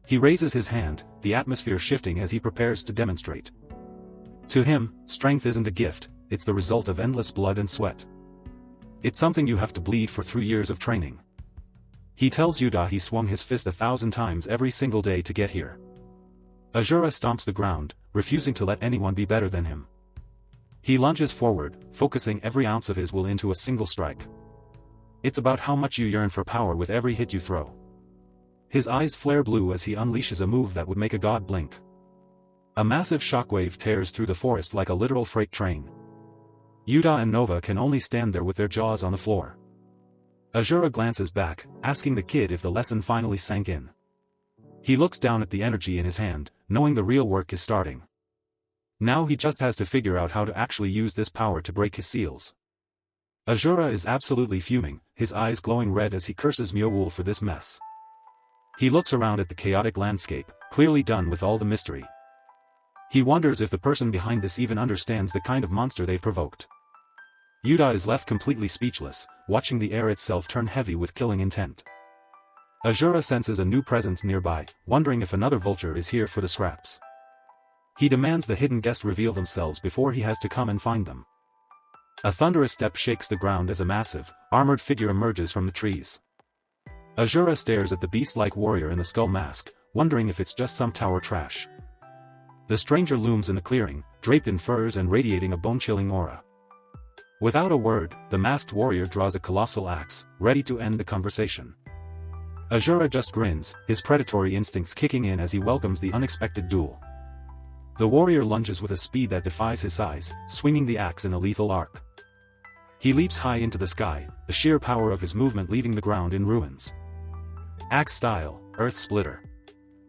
Speaker 2: He raises his hand, the atmosphere shifting as he prepares to demonstrate. To him, strength isn't a gift, it's the result of endless blood and sweat. It's something you have to bleed for 3 years of training. He tells Yuta he swung his fist 1,000 times every single day to get here. Azura stomps the ground, refusing to let anyone be better than him. He lunges forward, focusing every ounce of his will into a single strike. It's about how much you yearn for power with every hit you throw. His eyes flare blue as he unleashes a move that would make a god blink. A massive shockwave tears through the forest like a literal freight train. Yuta and Nova can only stand there with their jaws on the floor. Azura glances back, asking the kid if the lesson finally sank in. He looks down at the energy in his hand, knowing the real work is starting. Now he just has to figure out how to actually use this power to break his seals. Azura is absolutely fuming, his eyes glowing red as he curses Myeowol for this mess. He looks around at the chaotic landscape, clearly done with all the mystery. He wonders if the person behind this even understands the kind of monster they've provoked. Yuta is left completely speechless, watching the air itself turn heavy with killing intent. Azura senses a new presence nearby, wondering if another vulture is here for the scraps. He demands the hidden guest reveal themselves before he has to come and find them. A thunderous step shakes the ground as a massive, armored figure emerges from the trees. Azura stares at the beast-like warrior in the skull mask, wondering if it's just some tower trash. The stranger looms in the clearing, draped in furs and radiating a bone-chilling aura. Without a word, the masked warrior draws a colossal axe, ready to end the conversation. Azura just grins, his predatory instincts kicking in as he welcomes the unexpected duel. The warrior lunges with a speed that defies his size, swinging the axe in a lethal arc. He leaps high into the sky, the sheer power of his movement leaving the ground in ruins. Axe style, Earth Splitter.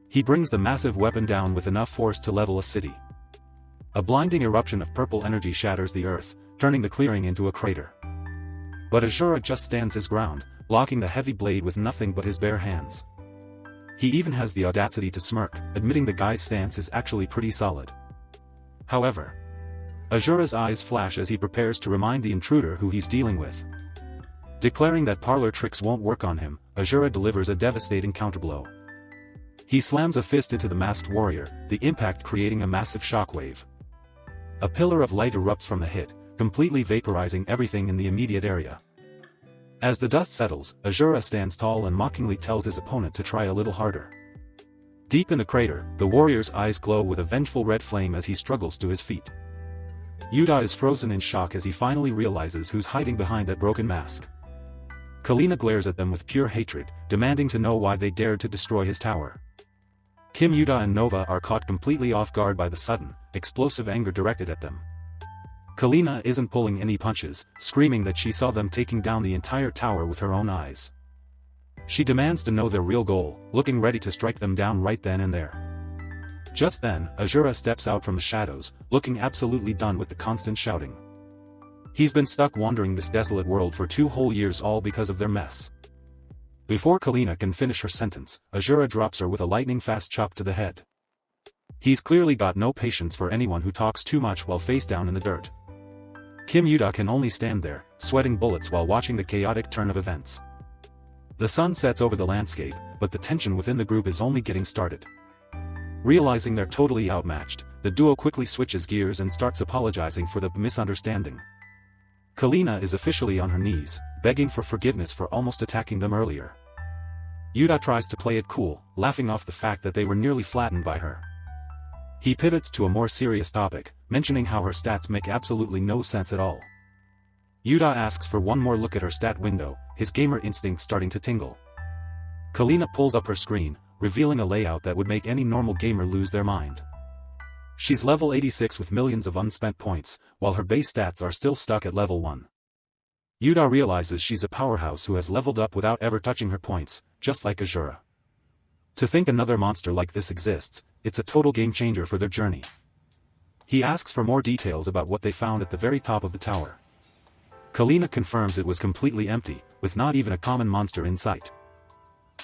Speaker 2: He brings the massive weapon down with enough force to level a city. A blinding eruption of purple energy shatters the earth, turning the clearing into a crater. But Azura just stands his ground, blocking the heavy blade with nothing but his bare hands. He even has the audacity to smirk, admitting the guy's stance is actually pretty solid. However, Azura's eyes flash as he prepares to remind the intruder who he's dealing with. Declaring that parlor tricks won't work on him, Azura delivers a devastating counterblow. He slams a fist into the masked warrior, the impact creating a massive shockwave. A pillar of light erupts from the hit, completely vaporizing everything in the immediate area. As the dust settles, Azura stands tall and mockingly tells his opponent to try a little harder. Deep in the crater, the warrior's eyes glow with a vengeful red flame as he struggles to his feet. Yuta is frozen in shock as he finally realizes who's hiding behind that broken mask. Kalina glares at them with pure hatred, demanding to know why they dared to destroy his tower. Kim, Yuta and Nova are caught completely off guard by the sudden, explosive anger directed at them. Kalina isn't pulling any punches, screaming that she saw them taking down the entire tower with her own eyes. She demands to know their real goal, looking ready to strike them down right then and there. Just then, Azura steps out from the shadows, looking absolutely done with the constant shouting. He's been stuck wandering this desolate world for 2 whole years, all because of their mess. Before Kalina can finish her sentence, Azura drops her with a lightning-fast chop to the head. He's clearly got no patience for anyone who talks too much while face down in the dirt. Kim Yuta can only stand there, sweating bullets while watching the chaotic turn of events. The sun sets over the landscape, but the tension within the group is only getting started. Realizing they're totally outmatched, the duo quickly switches gears and starts apologizing for the misunderstanding. Kalina is officially on her knees, begging for forgiveness for almost attacking them earlier. Yuta tries to play it cool, laughing off the fact that they were nearly flattened by her. He pivots to a more serious topic, mentioning how her stats make absolutely no sense at all. Yuta asks for one more look at her stat window, his gamer instinct starting to tingle. Kalina pulls up her screen, revealing a layout that would make any normal gamer lose their mind. She's level 86 with millions of unspent points, while her base stats are still stuck at level 1. Yuta realizes she's a powerhouse who has leveled up without ever touching her points, just like Azura. To think another monster like this exists, it's a total game changer for their journey. He asks for more details about what they found at the very top of the tower. Kalina confirms it was completely empty, with not even a common monster in sight.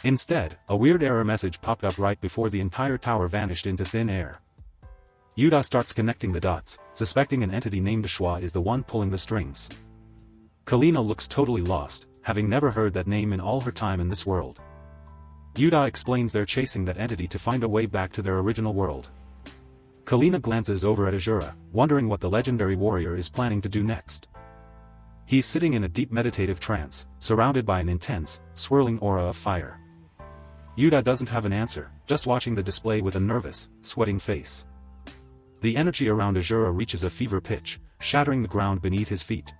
Speaker 2: Instead, a weird error message popped up right before the entire tower vanished into thin air. Yuta starts connecting the dots, suspecting an entity named Shua is the one pulling the strings. Kalina looks totally lost, having never heard that name in all her time in this world. Yuta explains they're chasing that entity to find a way back to their original world. Kalina glances over at Azura, wondering what the legendary warrior is planning to do next. He's sitting in a deep meditative trance, surrounded by an intense, swirling aura of fire. Yuta doesn't have an answer, just watching the display with a nervous, sweating face. The energy around Azura reaches a fever pitch, shattering the ground beneath his feet.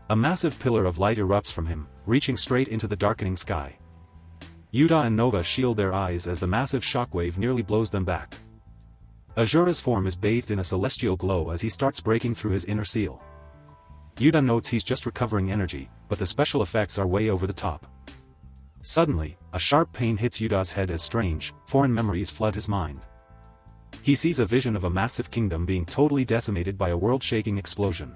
Speaker 2: A massive pillar of light erupts from him, reaching straight into the darkening sky. Yuta and Nova shield their eyes as the massive shockwave nearly blows them back. Azura's form is bathed in a celestial glow as he starts breaking through his inner seal. Yuta notes he's just recovering energy, but the special effects are way over the top. Suddenly, a sharp pain hits Yuta's head as strange, foreign memories flood his mind. He sees a vision of a massive kingdom being totally decimated by a world-shaking explosion.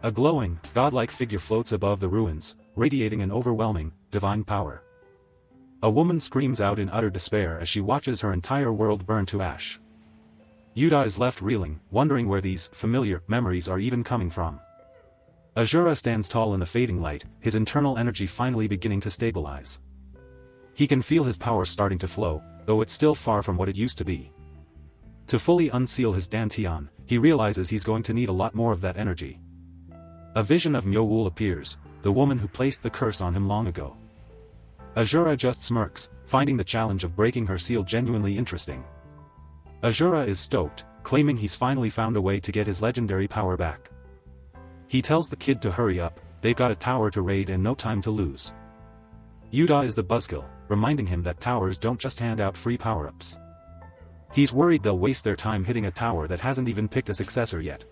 Speaker 2: A glowing, godlike figure floats above the ruins, radiating an overwhelming, divine power. A woman screams out in utter despair as she watches her entire world burn to ash. Yuta is left reeling, wondering where these familiar memories are even coming from. Azura stands tall in the fading light, his internal energy finally beginning to stabilize. He can feel his power starting to flow, though it's still far from what it used to be. To fully unseal his dantian, he realizes he's going to need a lot more of that energy. A vision of Myo-Wul appears, the woman who placed the curse on him long ago. Azura just smirks, finding the challenge of breaking her seal genuinely interesting. Azura is stoked, claiming he's finally found a way to get his legendary power back. He tells the kid to hurry up, they've got a tower to raid and no time to lose. Yuda is the buzzkill, reminding him that towers don't just hand out free power-ups. He's worried they'll waste their time hitting a tower that hasn't even picked a successor yet.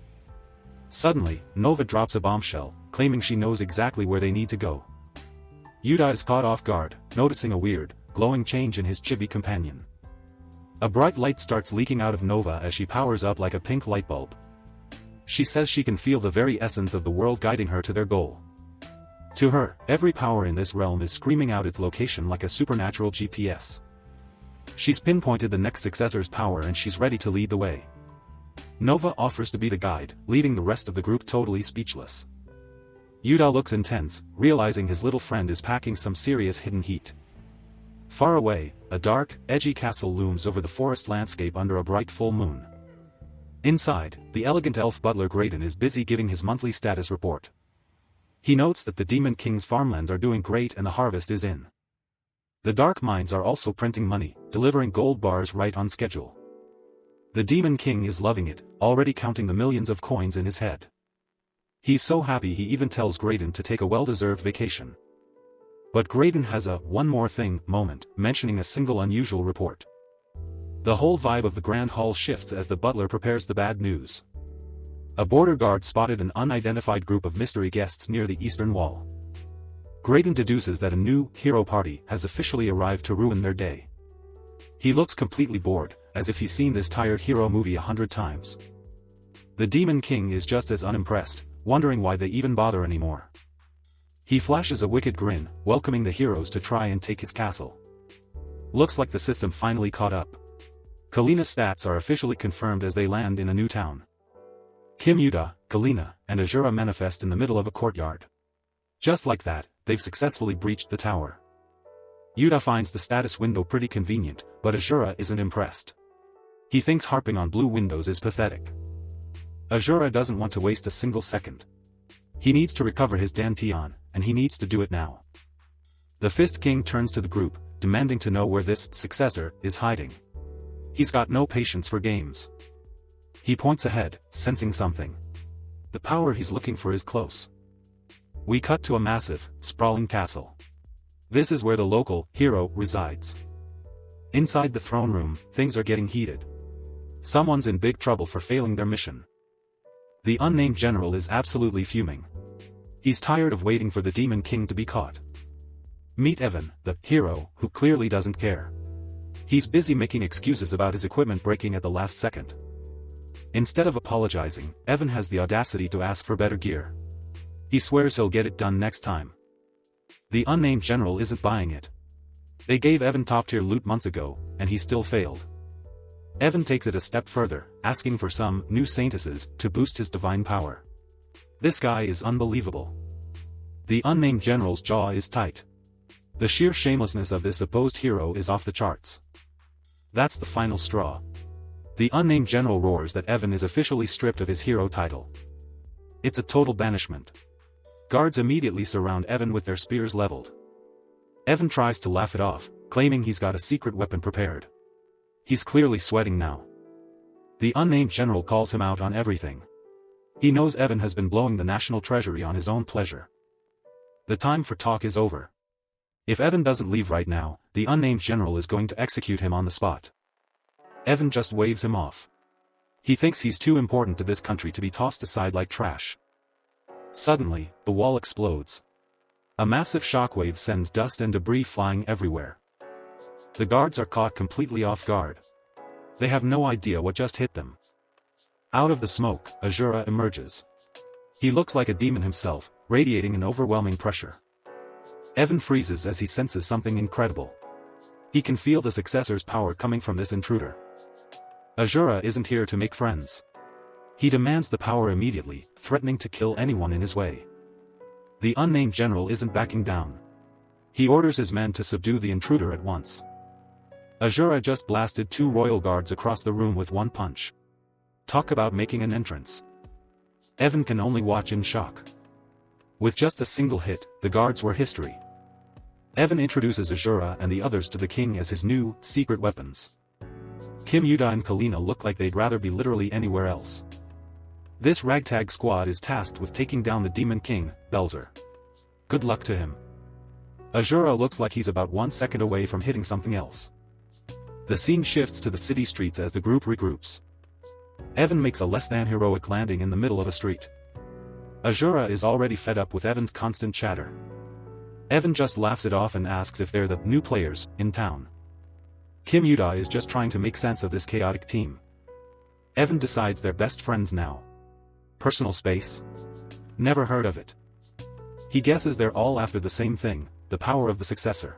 Speaker 2: Suddenly, Nova drops a bombshell, claiming she knows exactly where they need to go. Yuda is caught off guard, noticing a weird, glowing change in his chibi companion. A bright light starts leaking out of Nova as she powers up like a pink light bulb. She says she can feel the very essence of the world guiding her to their goal. To her, every power in this realm is screaming out its location like a supernatural GPS. She's pinpointed the next successor's power and she's ready to lead the way. Nova offers to be the guide, leaving the rest of the group totally speechless. Yuda looks intense, realizing his little friend is packing some serious hidden heat. Far away, a dark, edgy castle looms over the forest landscape under a bright full moon. Inside, the elegant elf butler Graydon is busy giving his monthly status report. He notes that the Demon King's farmlands are doing great and the harvest is in. The Dark Mines are also printing money, delivering gold bars right on schedule. The Demon King is loving it, already counting the millions of coins in his head. He's so happy he even tells Graydon to take a well-deserved vacation. But Graydon has a "one more thing" moment, mentioning a single unusual report. The whole vibe of the Grand Hall shifts as the butler prepares the bad news. A border guard spotted an unidentified group of mystery guests near the eastern wall. Graydon deduces that a new hero party has officially arrived to ruin their day. He looks completely bored, as if he's seen this tired hero movie 100 times. The Demon King is just as unimpressed, wondering why they even bother anymore. He flashes a wicked grin, welcoming the heroes to try and take his castle. Looks like the system finally caught up. Kalina's stats are officially confirmed as they land in a new town. Kim, Yuda, Kalina, and Azura manifest in the middle of a courtyard. Just like that, they've successfully breached the tower. Yuda finds the status window pretty convenient, but Azura isn't impressed. He thinks harping on blue windows is pathetic. Azura doesn't want to waste a single second. He needs to recover his Dantian, and he needs to do it now. The Fist King turns to the group, demanding to know where this successor is hiding. He's got no patience for games. He points ahead, sensing something. The power he's looking for is close. We cut to a massive, sprawling castle. This is where the local hero resides. Inside the throne room, things are getting heated. Someone's in big trouble for failing their mission. The unnamed general is absolutely fuming. He's tired of waiting for the Demon King to be caught. Meet Evan, the hero, who clearly doesn't care. He's busy making excuses about his equipment breaking at the last second. Instead of apologizing, Evan has the audacity to ask for better gear. He swears he'll get it done next time. The unnamed general isn't buying it. They gave Evan top-tier loot months ago, and he still failed. Evan takes it a step further, asking for some new saintesses to boost his divine power. This guy is unbelievable. The unnamed general's jaw is tight. The sheer shamelessness of this supposed hero is off the charts. That's the final straw. The unnamed general roars that Evan is officially stripped of his hero title. It's a total banishment. Guards immediately surround Evan with their spears leveled. Evan tries to laugh it off, claiming he's got a secret weapon prepared. He's clearly sweating now. The unnamed general calls him out on everything. He knows Evan has been blowing the national treasury on his own pleasure. The time for talk is over. If Evan doesn't leave right now, the unnamed general is going to execute him on the spot. Evan just waves him off. He thinks he's too important to this country to be tossed aside like trash. Suddenly, the wall explodes. A massive shockwave sends dust and debris flying everywhere. The guards are caught completely off guard. They have no idea what just hit them. Out of the smoke, Azura emerges. He looks like a demon himself, radiating an overwhelming pressure. Evan freezes as he senses something incredible. He can feel the successor's power coming from this intruder. Azura isn't here to make friends. He demands the power immediately, threatening to kill anyone in his way. The unnamed general isn't backing down. He orders his men to subdue the intruder at once. Azura just blasted 2 royal guards across the room with one punch. Talk about making an entrance. Evan can only watch in shock. With just a single hit, the guards were history. Evan introduces Azura and the others to the king as his new, secret weapons. Kim, Yuda and Kalina look like they'd rather be literally anywhere else. This ragtag squad is tasked with taking down the Demon King, Belzer. Good luck to him. Azura looks like he's about 1 second away from hitting something else. The scene shifts to the city streets as the group regroups. Evan makes a less-than-heroic landing in the middle of a street. Azura is already fed up with Evan's constant chatter. Evan just laughs it off and asks if they're the new players in town. Kim Yuta is just trying to make sense of this chaotic team. Evan decides they're best friends now. Personal space? Never heard of it. He guesses they're all after the same thing, the power of the successor.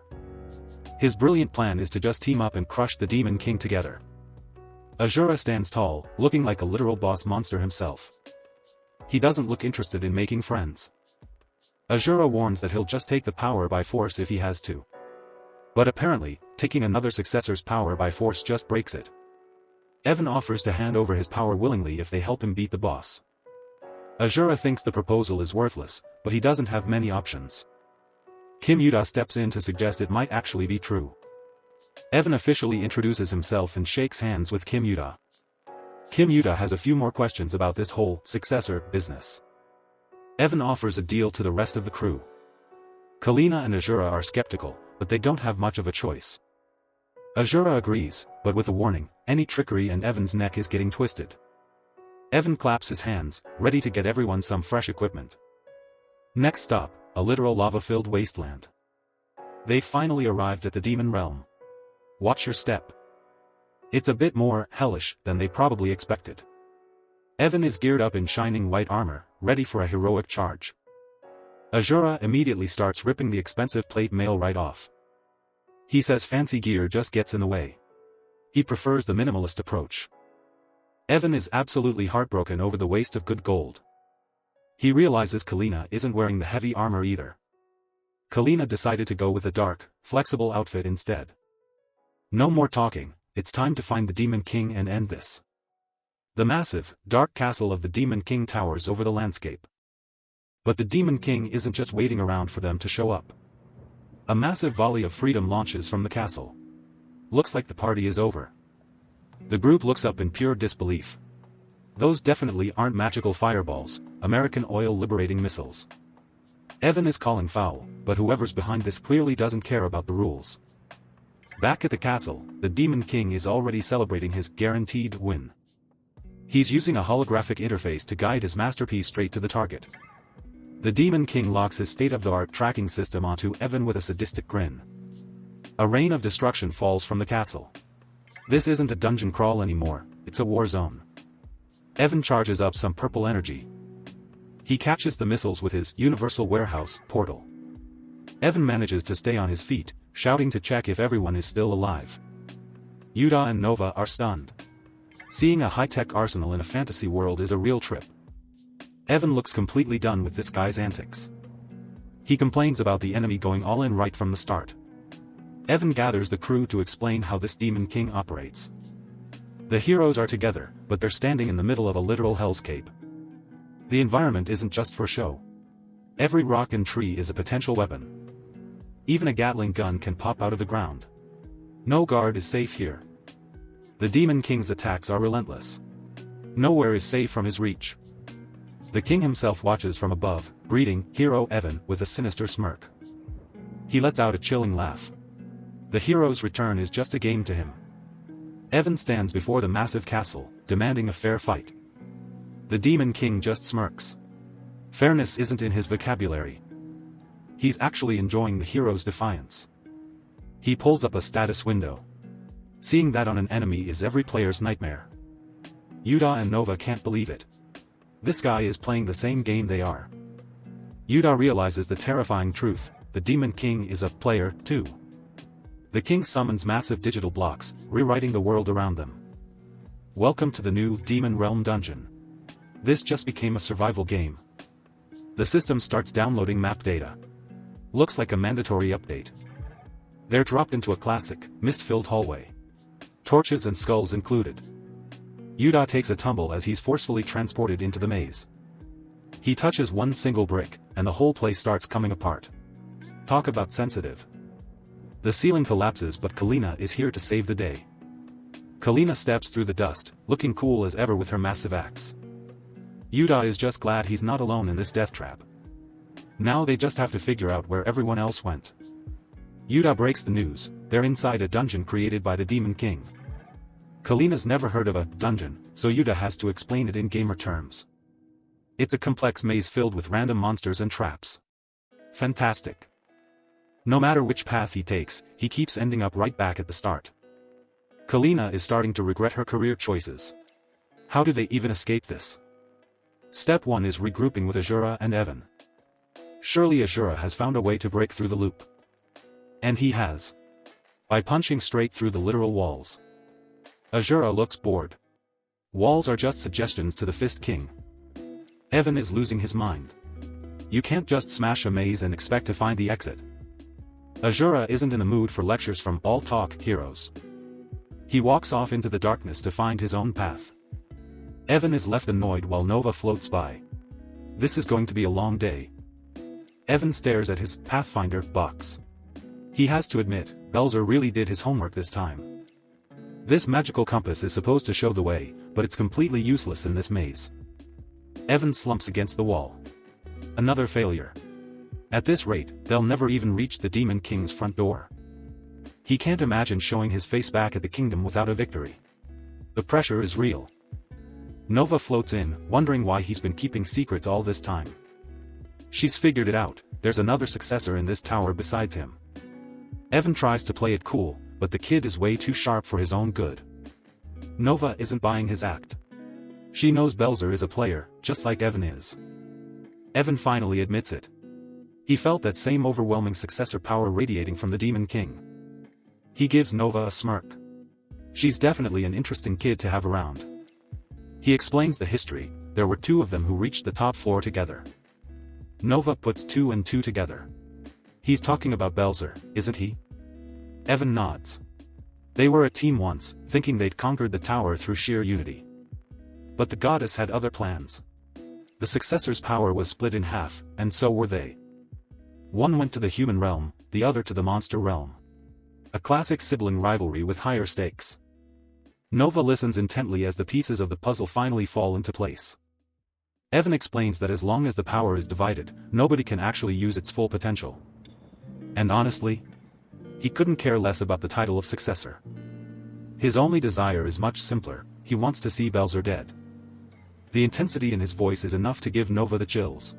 Speaker 2: His brilliant plan is to just team up and crush the Demon King together. Azura stands tall, looking like a literal boss monster himself. He doesn't look interested in making friends. Azura warns that he'll just take the power by force if he has to. But apparently, taking another successor's power by force just breaks it. Evan offers to hand over his power willingly if they help him beat the boss. Azura thinks the proposal is worthless, but he doesn't have many options. Kim Yuta steps in to suggest it might actually be true. Evan officially introduces himself and shakes hands with Kim Yuta. Kim Yuta has a few more questions about this whole successor business. Evan offers a deal to the rest of the crew. Kalina and Azura are skeptical, but they don't have much of a choice. Azura agrees, but with a warning, any trickery and Evan's neck is getting twisted. Evan claps his hands, ready to get everyone some fresh equipment. Next stop, a literal lava-filled wasteland. They've finally arrived at the demon realm. Watch your step. It's a bit more hellish than they probably expected. Evan is geared up in shining white armor, ready for a heroic charge. Azura immediately starts ripping the expensive plate mail right off. He says fancy gear just gets in the way. He prefers the minimalist approach. Evan is absolutely heartbroken over the waste of good gold. He realizes Kalina isn't wearing the heavy armor either. Kalina decided to go with a dark, flexible outfit instead. No more talking, it's time to find the Demon King and end this. The massive, dark castle of the Demon King towers over the landscape. But the Demon King isn't just waiting around for them to show up. A massive volley of freedom launches from the castle. Looks like the party is over. The group looks up in pure disbelief. Those definitely aren't magical fireballs, American oil liberating missiles. Evan is calling foul, but whoever's behind this clearly doesn't care about the rules. Back at the castle, the Demon King is already celebrating his guaranteed win. He's using a holographic interface to guide his masterpiece straight to the target. The Demon King locks his state-of-the-art tracking system onto Evan with a sadistic grin. A rain of destruction falls from the castle. This isn't a dungeon crawl anymore, it's a war zone. Evan charges up some purple energy. He catches the missiles with his universal warehouse portal. Evan manages to stay on his feet, shouting to check if everyone is still alive. Yuta and Nova are stunned. Seeing a high-tech arsenal in a fantasy world is a real trip. Evan looks completely done with this guy's antics. He complains about the enemy going all in right from the start. Evan gathers the crew to explain how this Demon King operates. The heroes are together, but they're standing in the middle of a literal hellscape. The environment isn't just for show. Every rock and tree is a potential weapon. Even a Gatling gun can pop out of the ground. No guard is safe here. The Demon King's attacks are relentless. Nowhere is safe from his reach. The king himself watches from above, greeting hero Evan with a sinister smirk. He lets out a chilling laugh. The hero's return is just a game to him. Evan stands before the massive castle, demanding a fair fight. The Demon King just smirks. Fairness isn't in his vocabulary. He's actually enjoying the hero's defiance. He pulls up a status window. Seeing that on an enemy is every player's nightmare. Yuta and Nova can't believe it. This guy is playing the same game they are. Yuta realizes the terrifying truth, the Demon King is a player, too. The king summons massive digital blocks, rewriting the world around them. Welcome to the new Demon Realm dungeon. This just became a survival game. The system starts downloading map data. Looks like a mandatory update. They're dropped into a classic, mist-filled hallway. Torches and skulls included. Yuta takes a tumble as he's forcefully transported into the maze. He touches one single brick, and the whole place starts coming apart. Talk about sensitive. The ceiling collapses, but Kalina is here to save the day. Kalina steps through the dust, looking cool as ever with her massive axe. Yuta is just glad he's not alone in this death trap. Now they just have to figure out where everyone else went. Yuta breaks the news, they're inside a dungeon created by the Demon King. Kalina's never heard of a dungeon, so Yuta has to explain it in gamer terms. It's a complex maze filled with random monsters and traps. Fantastic. No matter which path he takes, he keeps ending up right back at the start. Kalina is starting to regret her career choices. How do they even escape this? Step 1 is regrouping with Azura and Evan. Surely Azura has found a way to break through the loop. And he has. By punching straight through the literal walls. Azura looks bored. Walls are just suggestions to the Fist King. Evan is losing his mind. You can't just smash a maze and expect to find the exit. Azura isn't in the mood for lectures from all-talk heroes. He walks off into the darkness to find his own path. Evan is left annoyed while Nova floats by. This is going to be a long day. Evan stares at his Pathfinder box. He has to admit, Belzer really did his homework this time. This magical compass is supposed to show the way, but it's completely useless in this maze. Evan slumps against the wall. Another failure. At this rate, they'll never even reach the Demon King's front door. He can't imagine showing his face back at the kingdom without a victory. The pressure is real. Nova floats in, wondering why he's been keeping secrets all this time. She's figured it out, there's another successor in this tower besides him. Evan tries to play it cool, but the kid is way too sharp for his own good. Nova isn't buying his act. She knows Belzer is a player, just like Evan is. Evan finally admits it. He felt that same overwhelming successor power radiating from the Demon King. He gives Nova a smirk. She's definitely an interesting kid to have around. He explains the history, there were 2 of them who reached the top floor together. Nova puts 2 and 2 together. He's talking about Belzer, isn't he? Evan nods. They were a team once, thinking they'd conquered the tower through sheer unity. But the goddess had other plans. The successor's power was split in half, and so were they. One went to the human realm, the other to the monster realm. A classic sibling rivalry with higher stakes. Nova listens intently as the pieces of the puzzle finally fall into place. Evan explains that as long as the power is divided, nobody can actually use its full potential. And honestly, he couldn't care less about the title of successor. His only desire is much simpler, he wants to see Belzer dead. The intensity in his voice is enough to give Nova the chills.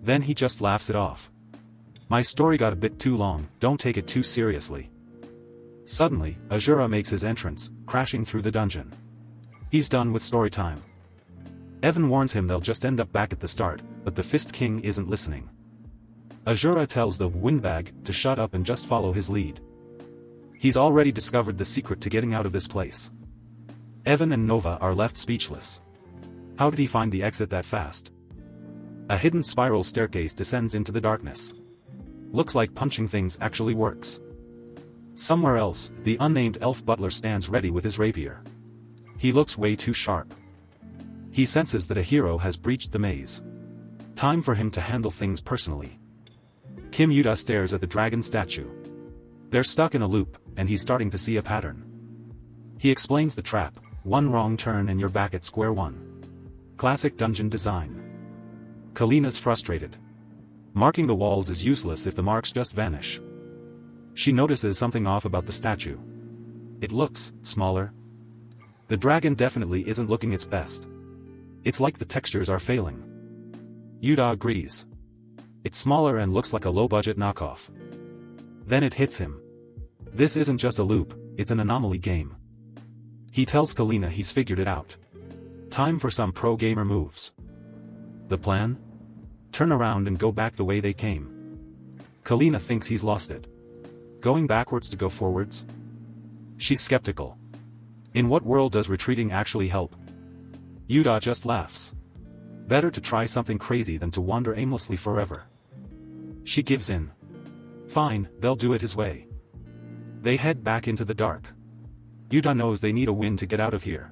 Speaker 2: Then he just laughs it off. My story got a bit too long, don't take it too seriously. Suddenly, Azura makes his entrance, crashing through the dungeon. He's done with story time. Evan warns him they'll just end up back at the start, but the Fist King isn't listening. Azura tells the windbag to shut up and just follow his lead. He's already discovered the secret to getting out of this place. Evan and Nova are left speechless. How did he find the exit that fast? A hidden spiral staircase descends into the darkness. Looks like punching things actually works. Somewhere else, the unnamed elf butler stands ready with his rapier. He looks way too sharp. He senses that a hero has breached the maze. Time for him to handle things personally. Kim Yuta stares at the dragon statue. They're stuck in a loop, and he's starting to see a pattern. He explains the trap, one wrong turn and you're back at square one. Classic dungeon design. Kalina's frustrated. Marking the walls is useless if the marks just vanish. She notices something off about the statue. It looks smaller. The dragon definitely isn't looking its best. It's like the textures are failing. Yuta agrees. It's smaller and looks like a low-budget knockoff. Then it hits him. This isn't just a loop, it's an anomaly game. He tells Kalina he's figured it out. Time for some pro-gamer moves. The plan? Turn around and go back the way they came. Kalina thinks he's lost it. Going backwards to go forwards? She's skeptical. In what world does retreating actually help? Yuta just laughs. Better to try something crazy than to wander aimlessly forever. She gives in. Fine, they'll do it his way. They head back into the dark. Yuta knows they need a win to get out of here.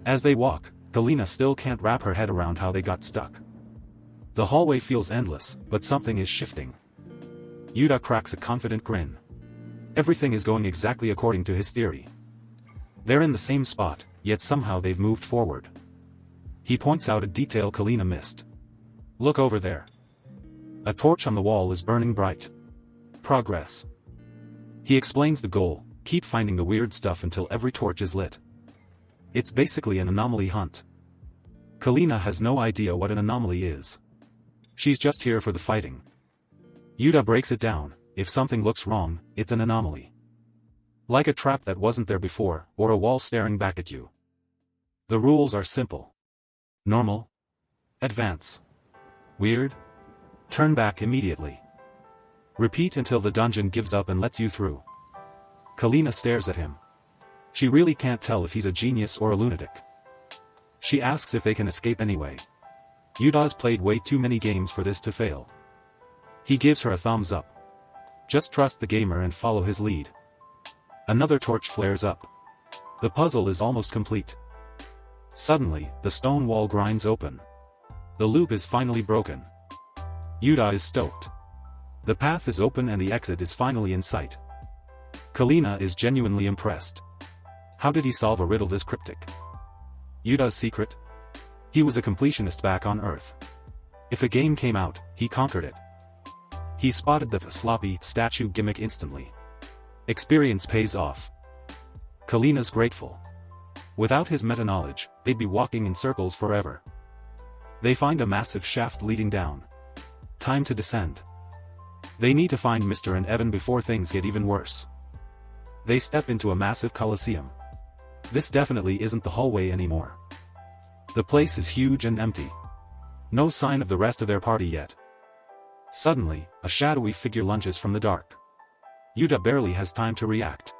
Speaker 2: As they walk, Kalina still can't wrap her head around how they got stuck. The hallway feels endless, but something is shifting. Yuta cracks a confident grin. Everything is going exactly according to his theory. They're in the same spot, yet somehow they've moved forward. He points out a detail Kalina missed. Look over there. A torch on the wall is burning bright. Progress. He explains the goal, keep finding the weird stuff until every torch is lit. It's basically an anomaly hunt. Kalina has no idea what an anomaly is. She's just here for the fighting. Yuta breaks it down, if something looks wrong, it's an anomaly. Like a trap that wasn't there before, or a wall staring back at you. The rules are simple. Normal. Advance. Weird. Turn back immediately. Repeat until the dungeon gives up and lets you through. Kalina stares at him. She really can't tell if he's a genius or a lunatic. She asks if they can escape anyway. Yuta's played way too many games for this to fail. He gives her a thumbs up. Just trust the gamer and follow his lead. Another torch flares up. The puzzle is almost complete. Suddenly, the stone wall grinds open. The loop is finally broken. Yuta is stoked. The path is open and the exit is finally in sight. Kalina is genuinely impressed. How did he solve a riddle this cryptic? Yuta's secret? He was a completionist back on Earth. If a game came out, he conquered it. He spotted the sloppy statue gimmick instantly. Experience pays off. Kalina's grateful. Without his meta-knowledge, they'd be walking in circles forever. They find a massive shaft leading down. Time to descend. They need to find Mr. and Evan before things get even worse. They step into a massive coliseum. This definitely isn't the hallway anymore. The place is huge and empty. No sign of the rest of their party yet. Suddenly, a shadowy figure lunges from the dark. Yuta barely has time to react.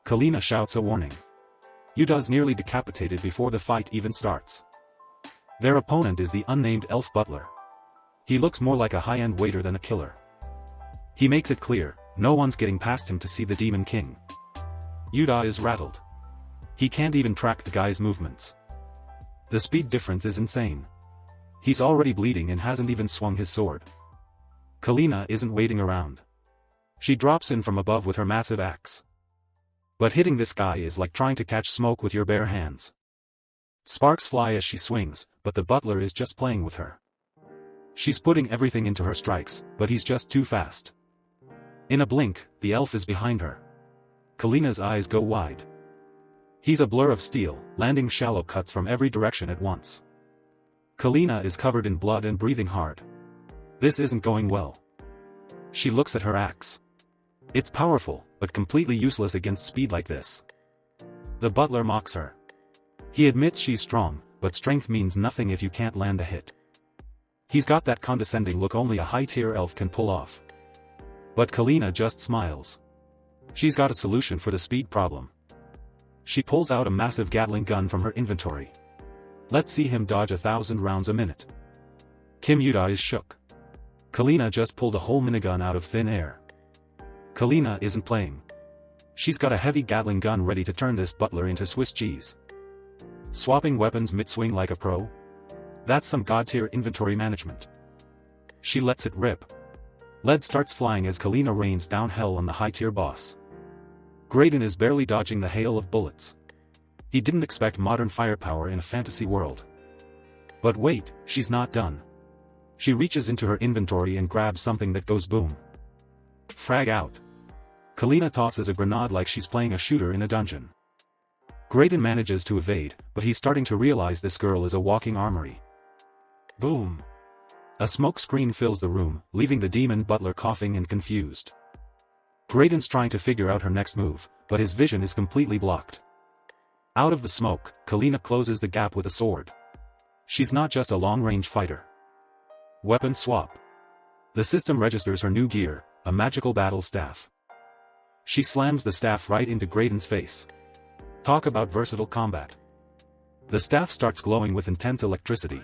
Speaker 2: Kalina shouts a warning. Yuta's nearly decapitated before the fight even starts. Their opponent is the unnamed elf butler. He looks more like a high-end waiter than a killer. He makes it clear, no one's getting past him to see the Demon King. Yuta is rattled. He can't even track the guy's movements. The speed difference is insane. He's already bleeding and hasn't even swung his sword. Kalina isn't waiting around. She drops in from above with her massive axe. But hitting this guy is like trying to catch smoke with your bare hands. Sparks fly as she swings, but the butler is just playing with her. She's putting everything into her strikes, but he's just too fast. In a blink, the elf is behind her. Kalina's eyes go wide. He's a blur of steel, landing shallow cuts from every direction at once. Kalina is covered in blood and breathing hard. This isn't going well. She looks at her axe. It's powerful, but completely useless against speed like this. The butler mocks her. He admits she's strong, but strength means nothing if you can't land a hit. He's got that condescending look only a high-tier elf can pull off. But Kalina just smiles. She's got a solution for the speed problem. She pulls out a massive Gatling gun from her inventory. Let's see him dodge 1,000 rounds a minute. Kim Yuta is shook. Kalina just pulled a whole minigun out of thin air. Kalina isn't playing. She's got a heavy Gatling gun ready to turn this butler into Swiss cheese. Swapping weapons mid-swing like a pro? That's some god-tier inventory management. She lets it rip. Lead starts flying as Kalina rains down hell on the high-tier boss. Graydon is barely dodging the hail of bullets. He didn't expect modern firepower in a fantasy world. But wait, she's not done. She reaches into her inventory and grabs something that goes boom. Frag out. Kalina tosses a grenade like she's playing a shooter in a dungeon. Graydon manages to evade, but he's starting to realize this girl is a walking armory. Boom. A smoke screen fills the room, leaving the demon butler coughing and confused. Graydon's trying to figure out her next move, but his vision is completely blocked. Out of the smoke, Kalina closes the gap with a sword. She's not just a long-range fighter. Weapon swap. The system registers her new gear, a magical battle staff. She slams the staff right into Graydon's face. Talk about versatile combat. The staff starts glowing with intense electricity.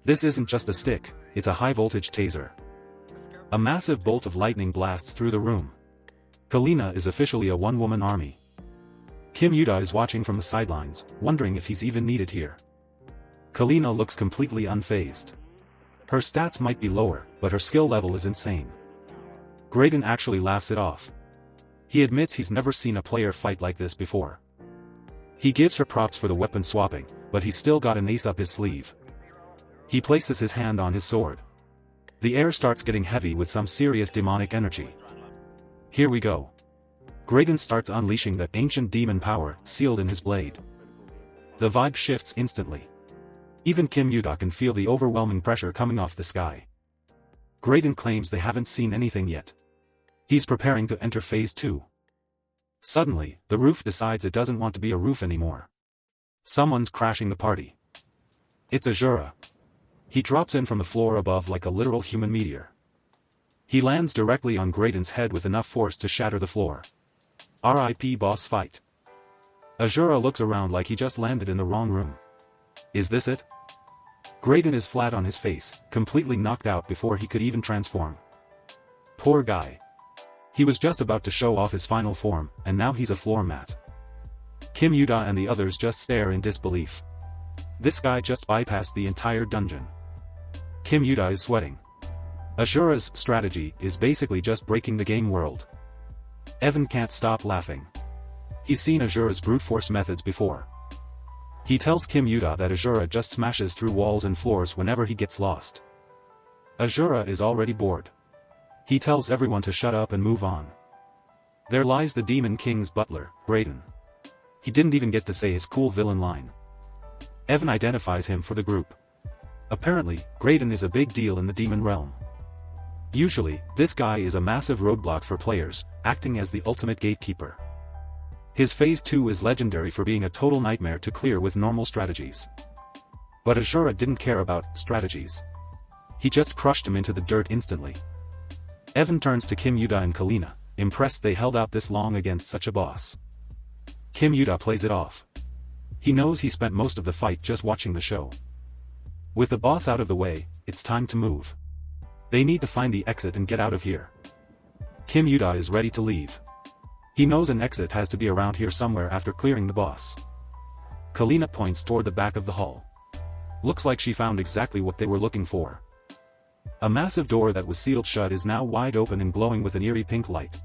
Speaker 2: This isn't just a stick, it's a high-voltage taser. A massive bolt of lightning blasts through the room. Kalina is officially a one-woman army. Kim Yuta is watching from the sidelines, wondering if he's even needed here. Kalina looks completely unfazed. Her stats might be lower, but her skill level is insane. Graydon actually laughs it off. He admits he's never seen a player fight like this before. He gives her props for the weapon swapping, but he's still got an ace up his sleeve. He places his hand on his sword. The air starts getting heavy with some serious demonic energy. Here we go. Graydon starts unleashing that ancient demon power sealed in his blade. The vibe shifts instantly. Even Kim Yuda can feel the overwhelming pressure coming off the sky. Graydon claims they haven't seen anything yet. He's preparing to enter phase 2. Suddenly, the roof decides it doesn't want to be a roof anymore. Someone's crashing the party. It's Azura. He drops in from the floor above like a literal human meteor. He lands directly on Graydon's head with enough force to shatter the floor. RIP boss fight. Azura looks around like he just landed in the wrong room. Is this it? Graydon is flat on his face, completely knocked out before he could even transform. Poor guy. He was just about to show off his final form, and now he's a floor mat. Kim Yuda and the others just stare in disbelief. This guy just bypassed the entire dungeon. Kim Yuda is sweating. Azura's strategy is basically just breaking the game world. Evan can't stop laughing. He's seen Azura's brute force methods before. He tells Kim Yuda that Azura just smashes through walls and floors whenever he gets lost. Azura is already bored. He tells everyone to shut up and move on. There lies the Demon King's butler, Graydon. He didn't even get to say his cool villain line. Evan identifies him for the group. Apparently, Graydon is a big deal in the demon realm. Usually, this guy is a massive roadblock for players, acting as the ultimate gatekeeper. His phase 2 is legendary for being a total nightmare to clear with normal strategies. But Azura didn't care about strategies. He just crushed him into the dirt instantly. Evan turns to Kim Yuda and Kalina, impressed they held out this long against such a boss. Kim Yuda plays it off. He knows he spent most of the fight just watching the show. With the boss out of the way, it's time to move. They need to find the exit and get out of here. Kim Yuda is ready to leave. He knows an exit has to be around here somewhere after clearing the boss. Kalina points toward the back of the hall. Looks like she found exactly what they were looking for. A massive door that was sealed shut is now wide open and glowing with an eerie pink light.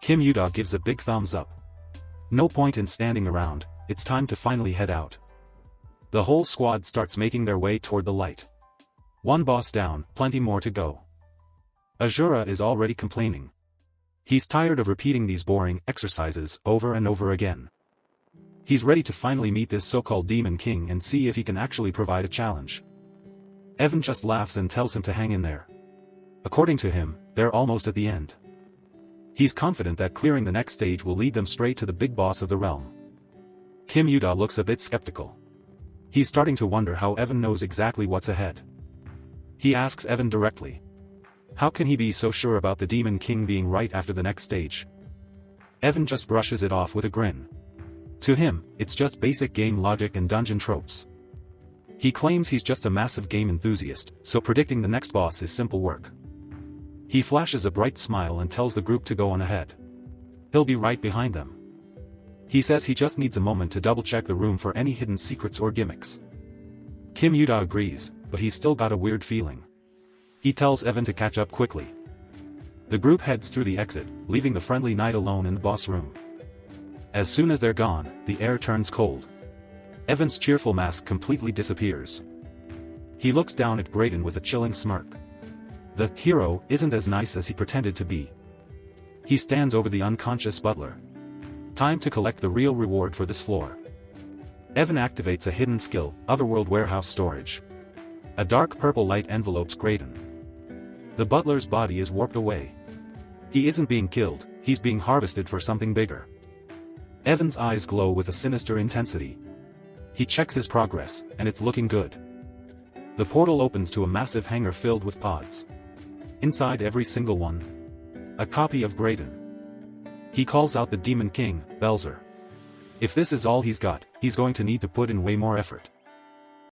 Speaker 2: Kim Yuda gives a big thumbs up. No point in standing around, it's time to finally head out. The whole squad starts making their way toward the light. One boss down, plenty more to go. Azura is already complaining. He's tired of repeating these boring exercises over and over again. He's ready to finally meet this so-called Demon King and see if he can actually provide a challenge. Evan just laughs and tells him to hang in there. According to him, they're almost at the end. He's confident that clearing the next stage will lead them straight to the big boss of the realm. Kim Yuda looks a bit skeptical. He's starting to wonder how Evan knows exactly what's ahead. He asks Evan directly. How can he be so sure about the Demon King being right after the next stage? Evan just brushes it off with a grin. To him, it's just basic game logic and dungeon tropes. He claims he's just a massive game enthusiast, so predicting the next boss is simple work. He flashes a bright smile and tells the group to go on ahead. He'll be right behind them. He says he just needs a moment to double-check the room for any hidden secrets or gimmicks. Kim Yuda agrees, but he's still got a weird feeling. He tells Evan to catch up quickly. The group heads through the exit, leaving the friendly knight alone in the boss room. As soon as they're gone, the air turns cold. Evan's cheerful mask completely disappears. He looks down at Graydon with a chilling smirk. The hero isn't as nice as he pretended to be. He stands over the unconscious butler. Time to collect the real reward for this floor. Evan activates a hidden skill, Otherworld Warehouse Storage. A dark purple light envelopes Graydon. The butler's body is warped away. He isn't being killed, he's being harvested for something bigger. Evan's eyes glow with a sinister intensity. He checks his progress, and it's looking good. The portal opens to a massive hangar filled with pods. Inside every single one, a copy of Graydon. He calls out the Demon King, Belzer. If this is all he's got, he's going to need to put in way more effort.